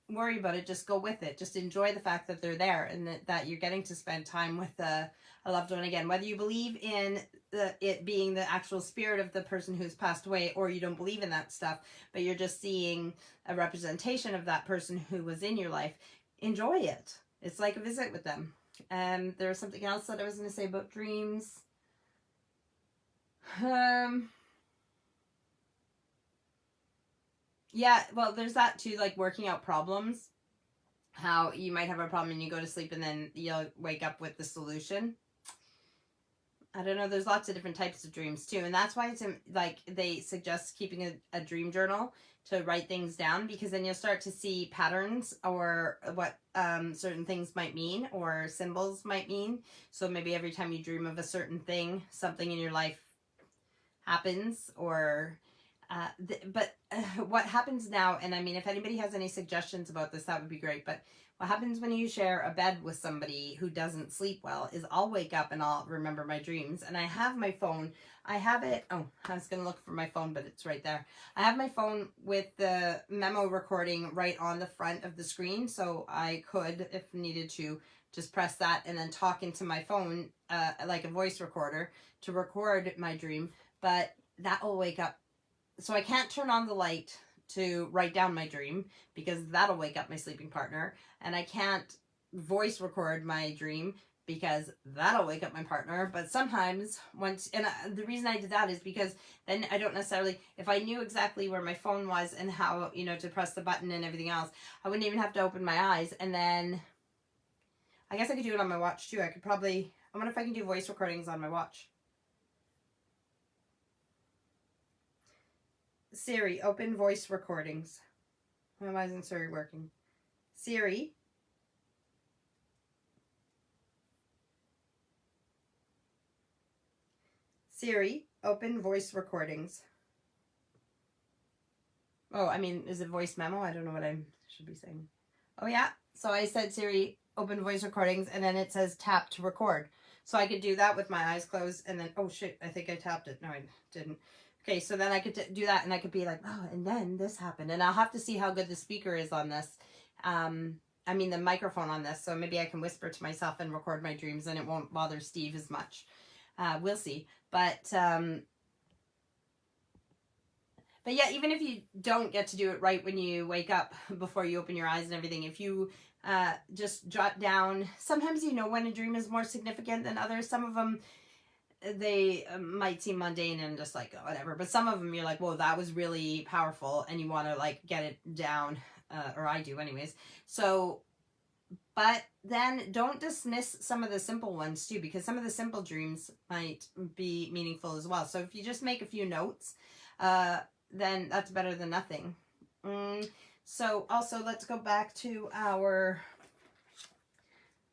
worry about it. Just go with it. Just enjoy the fact that they're there and that you're getting to spend time with a loved one again. Whether you believe in it being the actual spirit of the person who's passed away or you don't believe in that stuff, but you're just seeing a representation of that person who was in your life, enjoy it. It's like a visit with them. And there was something else that I was going to say about dreams. Yeah, well, there's that too, like working out problems. How you might have a problem and you go to sleep and then you'll wake up with the solution. I don't know, there's lots of different types of dreams too. And that's why it's like they suggest keeping a dream journal to write things down, because then you'll start to see patterns or what certain things might mean or symbols might mean. So maybe every time you dream of a certain thing, something in your life happens, or what happens now, and I mean, if anybody has any suggestions about this, that would be great, but what happens when you share a bed with somebody who doesn't sleep well is I'll wake up and I'll remember my dreams, and I have my phone, I have it, oh, I was going to look for my phone, but it's right there. I have my phone with the memo recording right on the front of the screen, so I could, if needed to, just press that and then talk into my phone like a voice recorder to record my dream, but that will wake up. So I can't turn on the light to write down my dream because that'll wake up my sleeping partner. And I can't voice record my dream because that'll wake up my partner. But sometimes the reason I did that is because then I don't necessarily, if I knew exactly where my phone was and how, to press the button and everything else, I wouldn't even have to open my eyes. And then I guess I could do it on my watch too. I wonder if I can do voice recordings on my watch. Siri, open voice recordings. Why isn't Siri working? Siri. Siri, open voice recordings. Oh, I mean, is it voice memo? I don't know what I should be saying. Oh, yeah. So I said, Siri, open voice recordings, and then it says tap to record. So I could do that with my eyes closed, and then, oh, shit, I think I tapped it. No, I didn't. Okay, so then I could do that, and I could be like, oh, and then this happened. And I'll have to see how good the speaker is on this. I mean, the microphone on this. So maybe I can whisper to myself and record my dreams, and it won't bother Steve as much. We'll see. But But yeah, even if you don't get to do it right when you wake up before you open your eyes and everything, if you just jot down, sometimes you know when a dream is more significant than others. Some of them, they might seem mundane and just like whatever, but some of them you're like, whoa, that was really powerful, and you want to like get it down, or I do anyways. So, but then don't dismiss some of the simple ones too, because some of the simple dreams might be meaningful as well. So if you just make a few notes, then that's better than nothing. So also let's go back to our,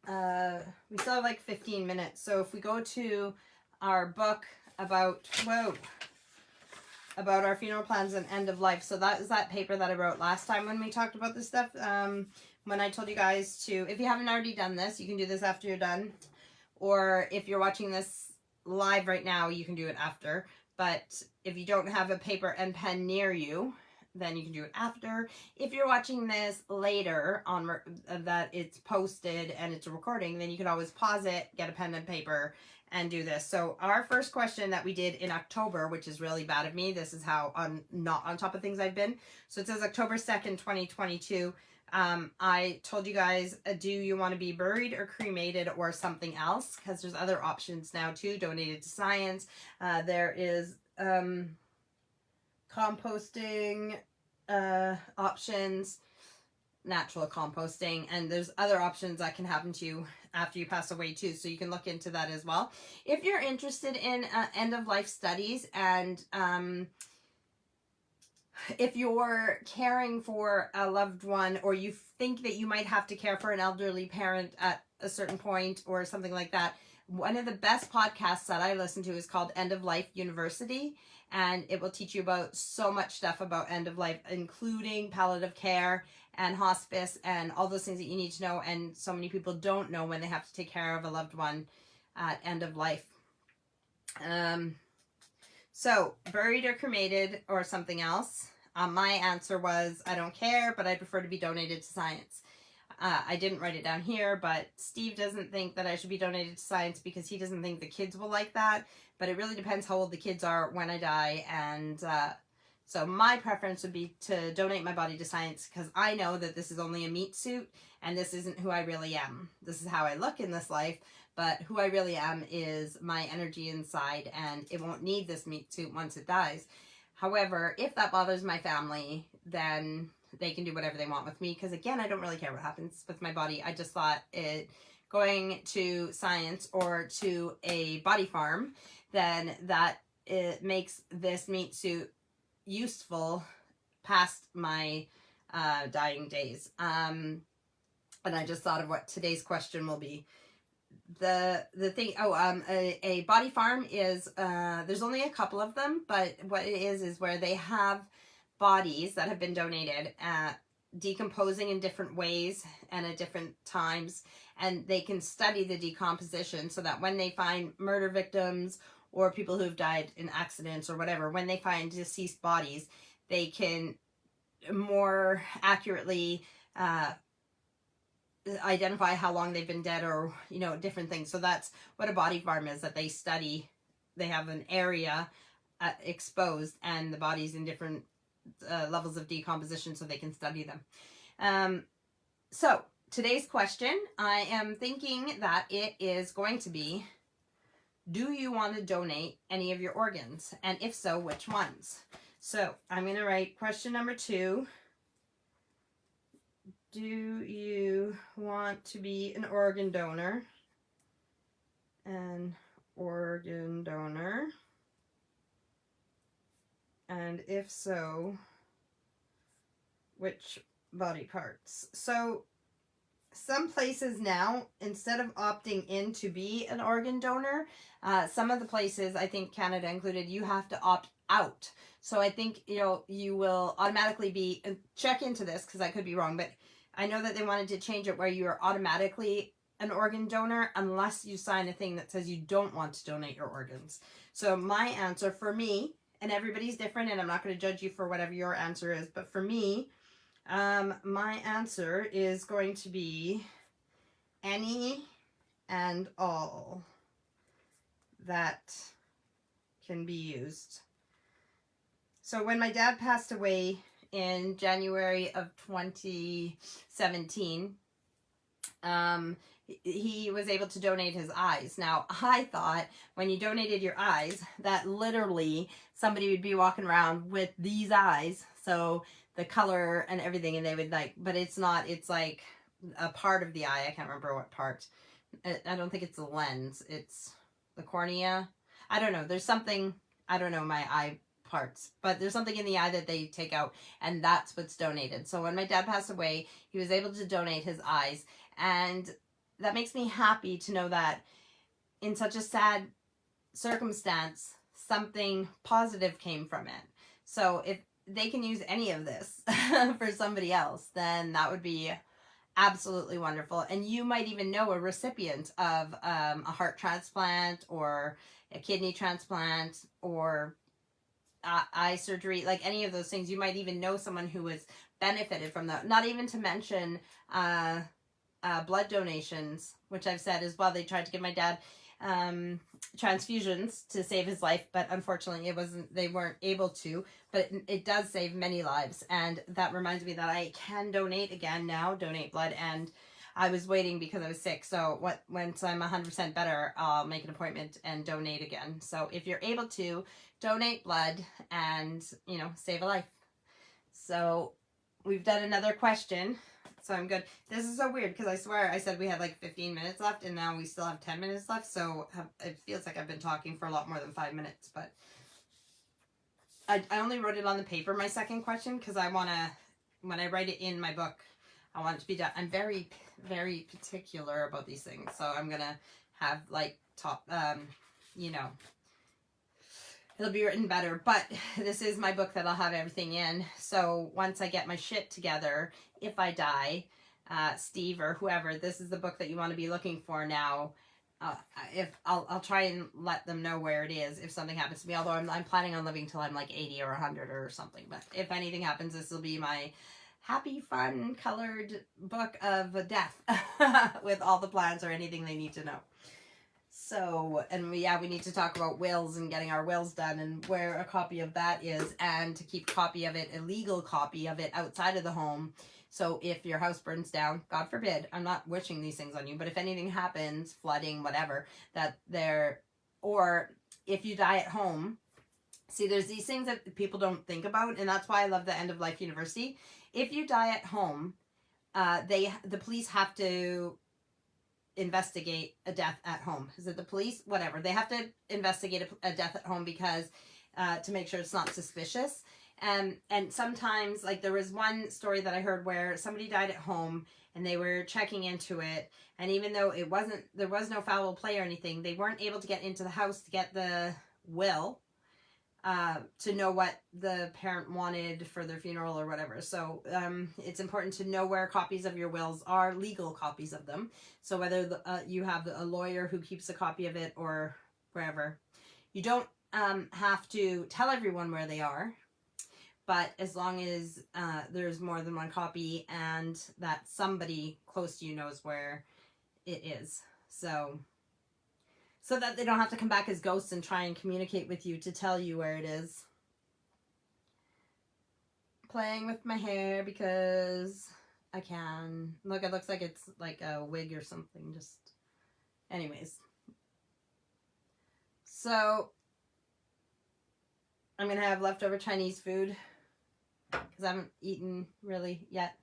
we still have like 15 minutes. So if we go to our book about, about our funeral plans and end of life. So that is that paper that I wrote last time when we talked about this stuff. When I told you guys to, if you haven't already done this, you can do this after you're done. Or if you're watching this live right now, you can do it after. But if you don't have a paper and pen near you, then you can do it after. If you're watching this later on that it's posted and it's a recording, then you can always pause it, get a pen and paper, and do this. So our first question that we did in October, which is really bad of me, this is how not on top of things I've been. So it says October 2nd, 2022. I told you guys, do you want to be buried or cremated or something else? Because there's other options now too. Donated to science. There is composting options, natural composting, and there's other options that can happen to you after you pass away too, so you can look into that as well. If you're interested in end of life studies, and if you're caring for a loved one, or you think that you might have to care for an elderly parent at a certain point or something like that, one of the best podcasts that I listen to is called End of Life University, and it will teach you about so much stuff about end of life, including palliative care and hospice and all those things that you need to know, and so many people don't know when they have to take care of a loved one at end of life. So, buried or cremated or something else? My answer was, I don't care, but I prefer to be donated to science. I didn't write it down here, but Steve doesn't think that I should be donated to science because he doesn't think the kids will like that. But it really depends how old the kids are when I die. And so my preference would be to donate my body to science, because I know that this is only a meat suit and this isn't who I really am. This is how I look in this life, but who I really am is my energy inside, and it won't need this meat suit once it dies. However, if that bothers my family, then they can do whatever they want with me, because again, I don't really care what happens with my body. I just thought it going to science or to a body farm, then that it makes this meat suit useful past my dying days. And I just thought of what today's question will be. The thing, a body farm is, there's only a couple of them, but what it is where they have bodies that have been donated, decomposing in different ways and at different times, and they can study the decomposition so that when they find murder victims or people who have died in accidents or whatever, when they find deceased bodies, they can more accurately identify how long they've been dead, or different things. So that's what a body farm is, that they study. They have an area exposed and the bodies in different levels of decomposition so they can study them. So today's question, I am thinking that it is going to be, do you want to donate any of your organs, and if so, which ones? So I'm going to write question number 2. Do you want to be an organ donor? An organ donor. And if so, which body parts? So some places now, instead of opting in to be an organ donor, some of the places, I think Canada included, you have to opt out. So I think, you will automatically be, check into this because I could be wrong, but I know that they wanted to change it where you are automatically an organ donor unless you sign a thing that says you don't want to donate your organs. So my answer for me, and everybody's different, and I'm not going to judge you for whatever your answer is, but for me, my answer is going to be any and all that can be used. So when my dad passed away in January of 2017, he was able to donate his eyes. Now, I thought when you donated your eyes, that literally somebody would be walking around with these eyes. So the color and everything, and they would like, but it's not, it's like a part of the eye. I can't remember what part. I don't think it's the lens. It's the cornea. I don't know. There's something, I don't know my eye parts, but there's something in the eye that they take out, and that's what's donated. So when my dad passed away, he was able to donate his eyes, and that makes me happy to know that in such a sad circumstance, something positive came from it. So if they can use any of this for somebody else, then that would be absolutely wonderful. And you might even know a recipient of a heart transplant or a kidney transplant or eye surgery, like any of those things. You might even know someone who has benefited from that. Not even to mention blood donations, which I've said as well. They tried to give my dad transfusions to save his life, but unfortunately they weren't able to. But it does save many lives, and that reminds me that I can donate again now, donate blood. And I was waiting because I was sick, so once I'm 100% better, I'll make an appointment and donate again. So if you're able to, donate blood and, you know, save a life. So we've done another question, so I'm good. This is so weird because I swear I said we had like 15 minutes left, and now we still have 10 minutes left, so it feels like I've been talking for a lot more than 5 minutes. But I only wrote it on the paper, my second question, because I want to, when I write it in my book, I want it to be done. I'm very, very particular about these things, so I'm going to have like you know, it'll be written better. But this is my book that I'll have everything in. So once I get my shit together, if I die, Steve or whoever, this is the book that you want to be looking for now. If I'll try and let them know where it is if something happens to me. Although I'm planning on living till I'm like 80 or 100 or something. But if anything happens, this will be my happy, fun, colored book of death with all the plans or anything they need to know. So, and we need to talk about wills and getting our wills done and where a copy of that is, and to keep a copy of it, a legal copy of it, outside of the home. So if your house burns down, God forbid, I'm not wishing these things on you, but if anything happens, flooding, whatever, or if you die at home, see, there's these things that people don't think about, and that's why I love the End of Life University. If you die at home, the police have to investigate a death at home. Is it the police? Whatever. They have to investigate a death at home because to make sure it's not suspicious. And sometimes, like, there was one story that I heard where somebody died at home and they were checking into it, and even though there was no foul play or anything, they weren't able to get into the house to get the will to know what the parent wanted for their funeral or whatever. So it's important to know where copies of your wills are, legal copies of them. So whether you have a lawyer who keeps a copy of it or wherever. You don't have to tell everyone where they are, but as long as there's more than one copy and that somebody close to you knows where it is. So that they don't have to come back as ghosts and try and communicate with you to tell you where it is. Playing with my hair because I can. Look, it looks like it's like a wig or something. Just, anyways. So, I'm going to have leftover Chinese food because I haven't eaten really yet.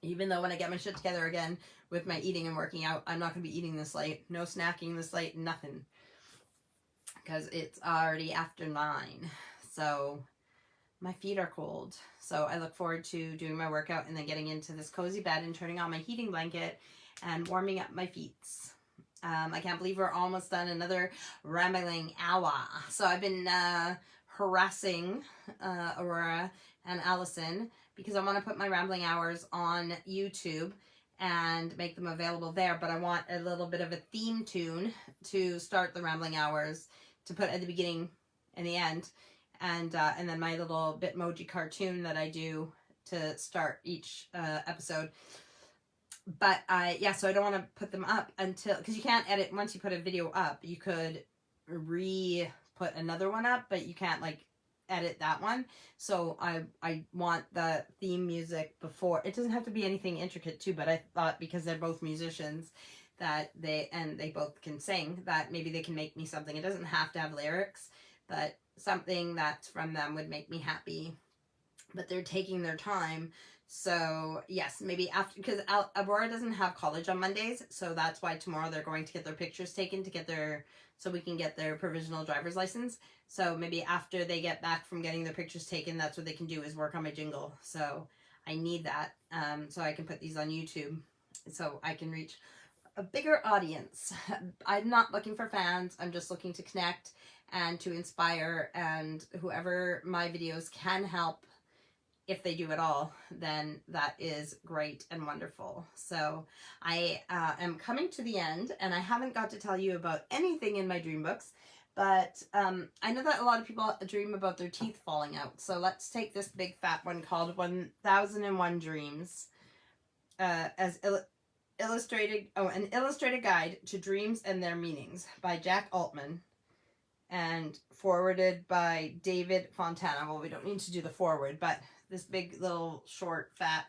Even though when I get my shit together again with my eating and working out, I'm not going to be eating this late. No snacking this late, nothing. Because it's already after 9. So my feet are cold. So I look forward to doing my workout and then getting into this cozy bed and turning on my heating blanket and warming up my feet. I can't believe we're almost done another rambling hour. So I've been harassing Aurora and Allison because I want to put my rambling hours on YouTube and make them available there, but I want a little bit of a theme tune to start the rambling hours to put at the beginning and the end, and then my little Bitmoji cartoon that I do to start each episode. But so I don't want to put them up until, because you can't edit once you put a video up. You could put another one up, but you can't like edit that one. So I want the theme music before. It doesn't have to be anything intricate too, but I thought because they're both musicians that they both can sing, that maybe they can make me something. It doesn't have to have lyrics, but something that's from them would make me happy. But they're taking their time. So yes, maybe after, because Aurora doesn't have college on Mondays, so that's why tomorrow they're going to get their pictures taken to get their, so we can get their provisional driver's license. So maybe after they get back from getting their pictures taken, that's what they can do, is work on my jingle. So I need that, so I can put these on YouTube, so I can reach a bigger audience. I'm not looking for fans. I'm just looking to connect and to inspire, and whoever my videos can help, if they do at all, then that is great and wonderful. So I am coming to the end, and I haven't got to tell you about anything in my dream books, but I know that a lot of people dream about their teeth falling out. So let's take this big fat one called 1001 Dreams as illustrated, an illustrated guide to dreams and their meanings by Jack Altman, and forwarded by David Fontana. Well, we don't need to do the forward, but this big little short fat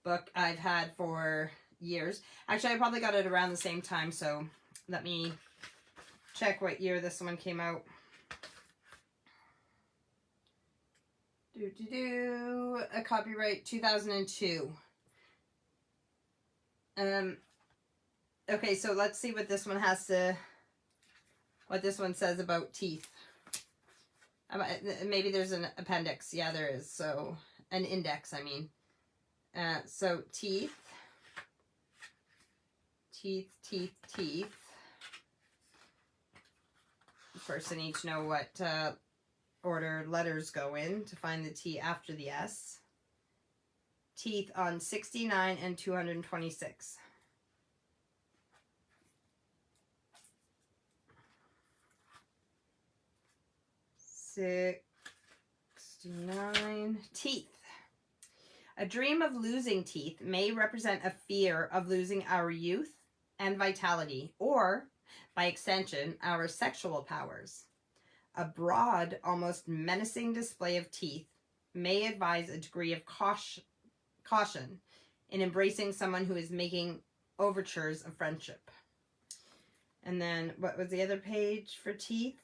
book I've had for years. Actually, I probably got it around the same time, so let me check what year this one came out. A copyright 2002. Okay, so let's see what this one says about teeth. Maybe there's an appendix. Yeah, there is. So an index, I mean. So teeth. First, I need to know what order letters go in to find the T after the S. Teeth on 69 and 226. Teeth. A dream of losing teeth may represent a fear of losing our youth and vitality, or, by extension, our sexual powers. A broad, almost menacing display of teeth may advise a degree of caution in embracing someone who is making overtures of friendship. And then, what was the other page for teeth?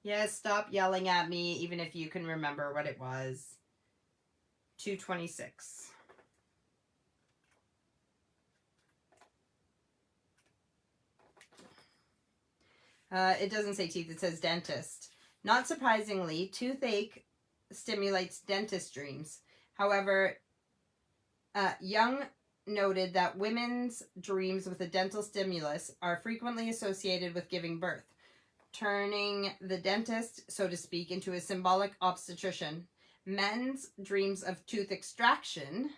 Yes, stop yelling at me, even if you can remember what it was. 226. It doesn't say teeth, it says dentist. Not surprisingly, toothache stimulates dentist dreams. However, Young noted that women's dreams with a dental stimulus are frequently associated with giving birth, turning the dentist, so to speak, into a symbolic obstetrician. Men's dreams of tooth extraction,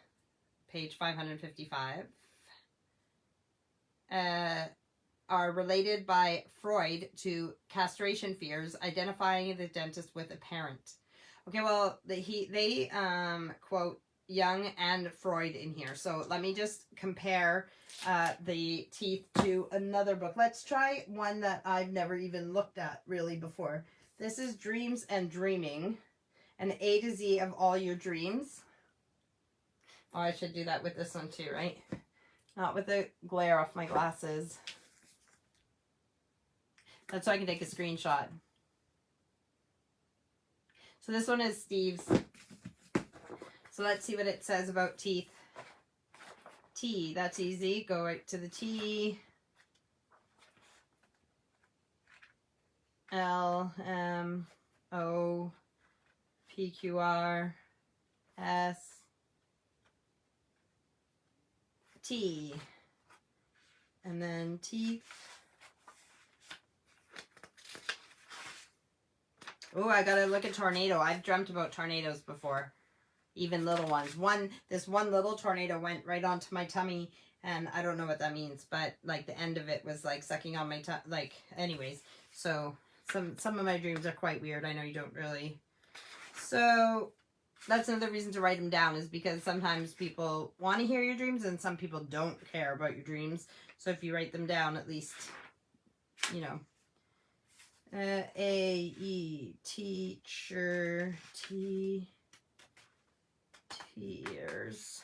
page 555, are related by Freud to castration fears, identifying the dentist with a parent. Okay, well, they quote Jung and Freud in here. So let me just compare the teeth to another book. Let's try one that I've never even looked at really before. This is Dreams and Dreaming, an A to Z of all your dreams. Oh, I should do that with this one too, right? Not with the glare off my glasses. That's so I can take a screenshot. So this one is Steve's. So let's see what it says about teeth. T, that's easy. Go right to the T. L, M, O, P, Q, R, S, T. And then teeth. Oh, I gotta look at tornado. I've dreamt about tornadoes before. Even little ones. This one little tornado went right onto my tummy, and I don't know what that means, but like the end of it was like sucking on my tummy. Like, anyways, so some of my dreams are quite weird. I know you don't really. So that's another reason to write them down, is because sometimes people want to hear your dreams and some people don't care about your dreams. So if you write them down, at least, you know, A-E, teacher, tears.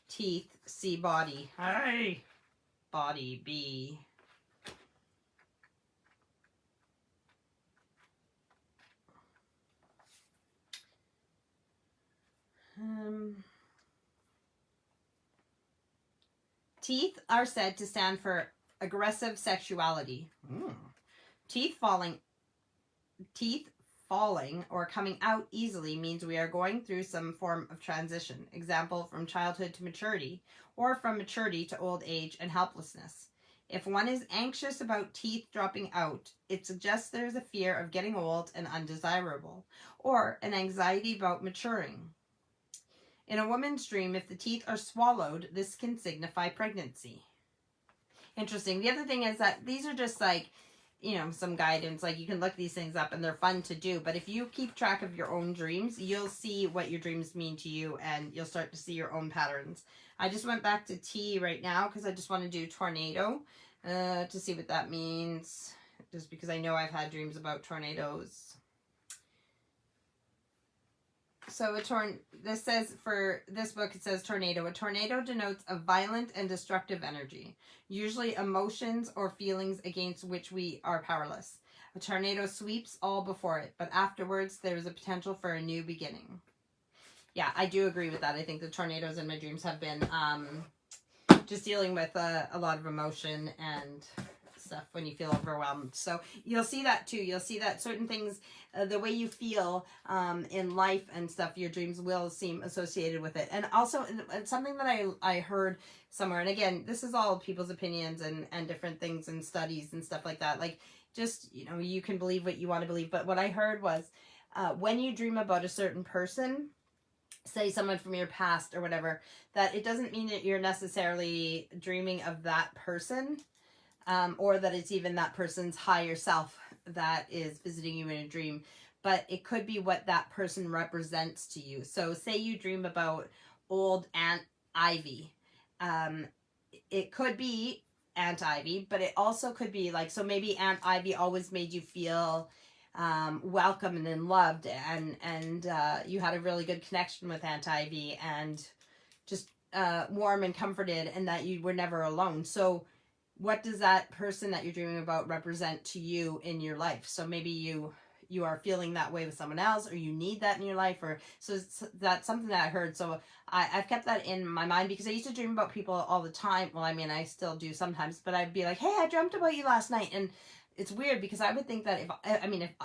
Teeth, C, body. Hey! Body, B. Teeth are said to stand for aggressive sexuality. Teeth falling or coming out easily means we are going through some form of transition. Example, from childhood to maturity, or from maturity to old age and helplessness. If one is anxious about teeth dropping out, it suggests there's a fear of getting old and undesirable, or an anxiety about maturing. In a woman's dream, if the teeth are swallowed, this can signify pregnancy. Interesting. The other thing is that these are just like, you know, some guidance. Like, you can look these things up and they're fun to do. But if you keep track of your own dreams, you'll see what your dreams mean to you and you'll start to see your own patterns. I just went back to T right now because I just want to do tornado to see what that means. Just because I know I've had dreams about tornadoes. So this says, for this book, it says tornado. A tornado denotes a violent and destructive energy, usually emotions or feelings against which we are powerless. A tornado sweeps all before it, but afterwards there is a potential for a new beginning. Yeah, I do agree with that. I think the tornadoes in my dreams have been just dealing with a lot of emotion and stuff when you feel overwhelmed. So you'll see that too. You'll see that certain things, the way you feel in life and stuff, your dreams will seem associated with it. And also, and something that I heard somewhere, and again, this is all people's opinions and different things and studies and stuff like that. Like, just, you know, you can believe what you want to believe. But what I heard was when you dream about a certain person, say someone from your past or whatever, that it doesn't mean that you're necessarily dreaming of that person. Or that it's even that person's higher self that is visiting you in a dream. But it could be what that person represents to you. So say you dream about old Aunt Ivy. It could be Aunt Ivy, but it also could be like, so maybe Aunt Ivy always made you feel welcome and loved, and you had a really good connection with Aunt Ivy and just warm and comforted, and that you were never alone. So what does that person that you're dreaming about represent to you in your life? So maybe you are feeling that way with someone else, or you need that in your life, or so that's something that I heard. So I've kept that in my mind because I used to dream about people all the time. Well, I mean, I still do sometimes, but I'd be like, hey, I dreamt about you last night. And it's weird because I would think that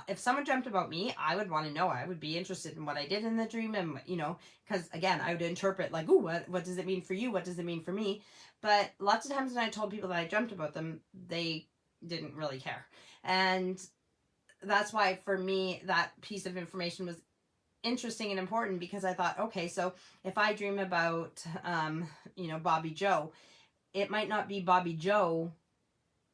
if someone dreamt about me, I would want to know. I would be interested in what I did in the dream, and, you know, because again, I would interpret like, ooh, what does it mean for you? What does it mean for me? But lots of times when I told people that I dreamt about them, they didn't really care. And that's why for me, that piece of information was interesting and important, because I thought, okay, so if I dream about, you know, Bobby Joe, it might not be Bobby Joe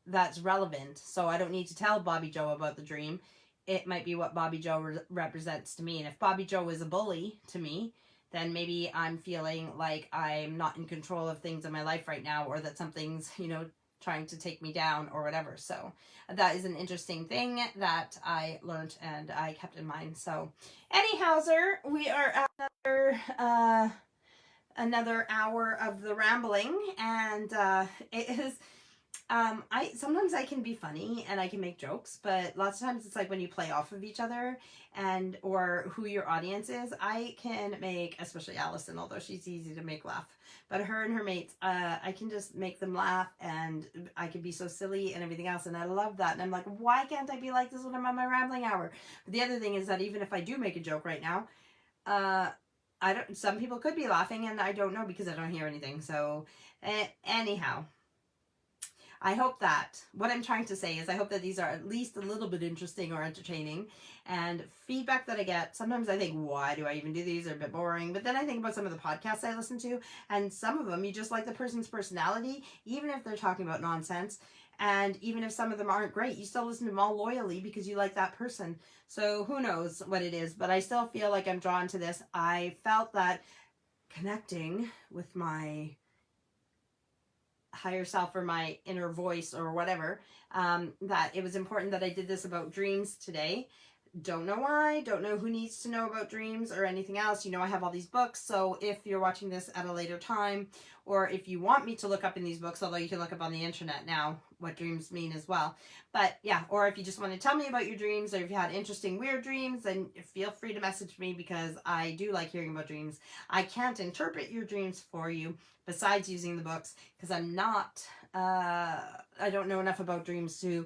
that's relevant. So I don't need to tell Bobby Joe about the dream. It might be what Bobby Joe represents to me. And if Bobby Joe is a bully to me, then maybe I'm feeling like I'm not in control of things in my life right now, or that something's, you know, trying to take me down or whatever. So that is an interesting thing that I learned and I kept in mind. So anyhowser, we are at another hour of the rambling, and it is sometimes I can be funny and I can make jokes, but lots of times it's like when you play off of each other and or who your audience is, I can make, especially Allison, although she's easy to make laugh, but her and her mates, I can just make them laugh, and I can be so silly and everything else, and I love that. And I'm like, why can't I be like this when I'm on my rambling hour? But the other thing is that even if I do make a joke right now, some people could be laughing and I don't know because I don't hear anything. So anyhow, I hope that what I'm trying to say is I hope that these are at least a little bit interesting or entertaining. And feedback that I get, sometimes I think, why do I even do these? They're a bit boring. But then I think about some of the podcasts I listen to, and some of them you just like the person's personality, even if they're talking about nonsense. And even if some of them aren't great, you still listen to them all loyally because you like that person. So who knows what it is, but I still feel like I'm drawn to this. I felt that connecting with my higher self or my inner voice or whatever, that it was important that I did this about dreams today. Don't know why, don't know who needs to know about dreams or anything else. You know, I have all these books, so if you're watching this at a later time, or if you want me to look up in these books, although you can look up on the internet now what dreams mean as well. But yeah, or if you just want to tell me about your dreams, or if you had interesting, weird dreams, then feel free to message me, because I do like hearing about dreams. I can't interpret your dreams for you besides using the books, because I'm not, I don't know enough about dreams to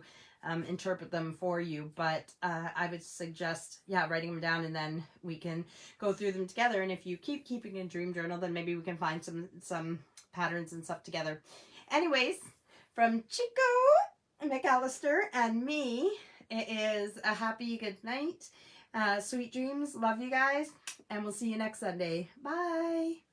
interpret them for you, but I would suggest, yeah, writing them down, and then we can go through them together. And if you keep keeping a dream journal, then maybe we can find some patterns and stuff together. Anyways, from Chico McAllister and me, it is a happy good night, sweet dreams, love you guys, and we'll see you next Sunday. Bye.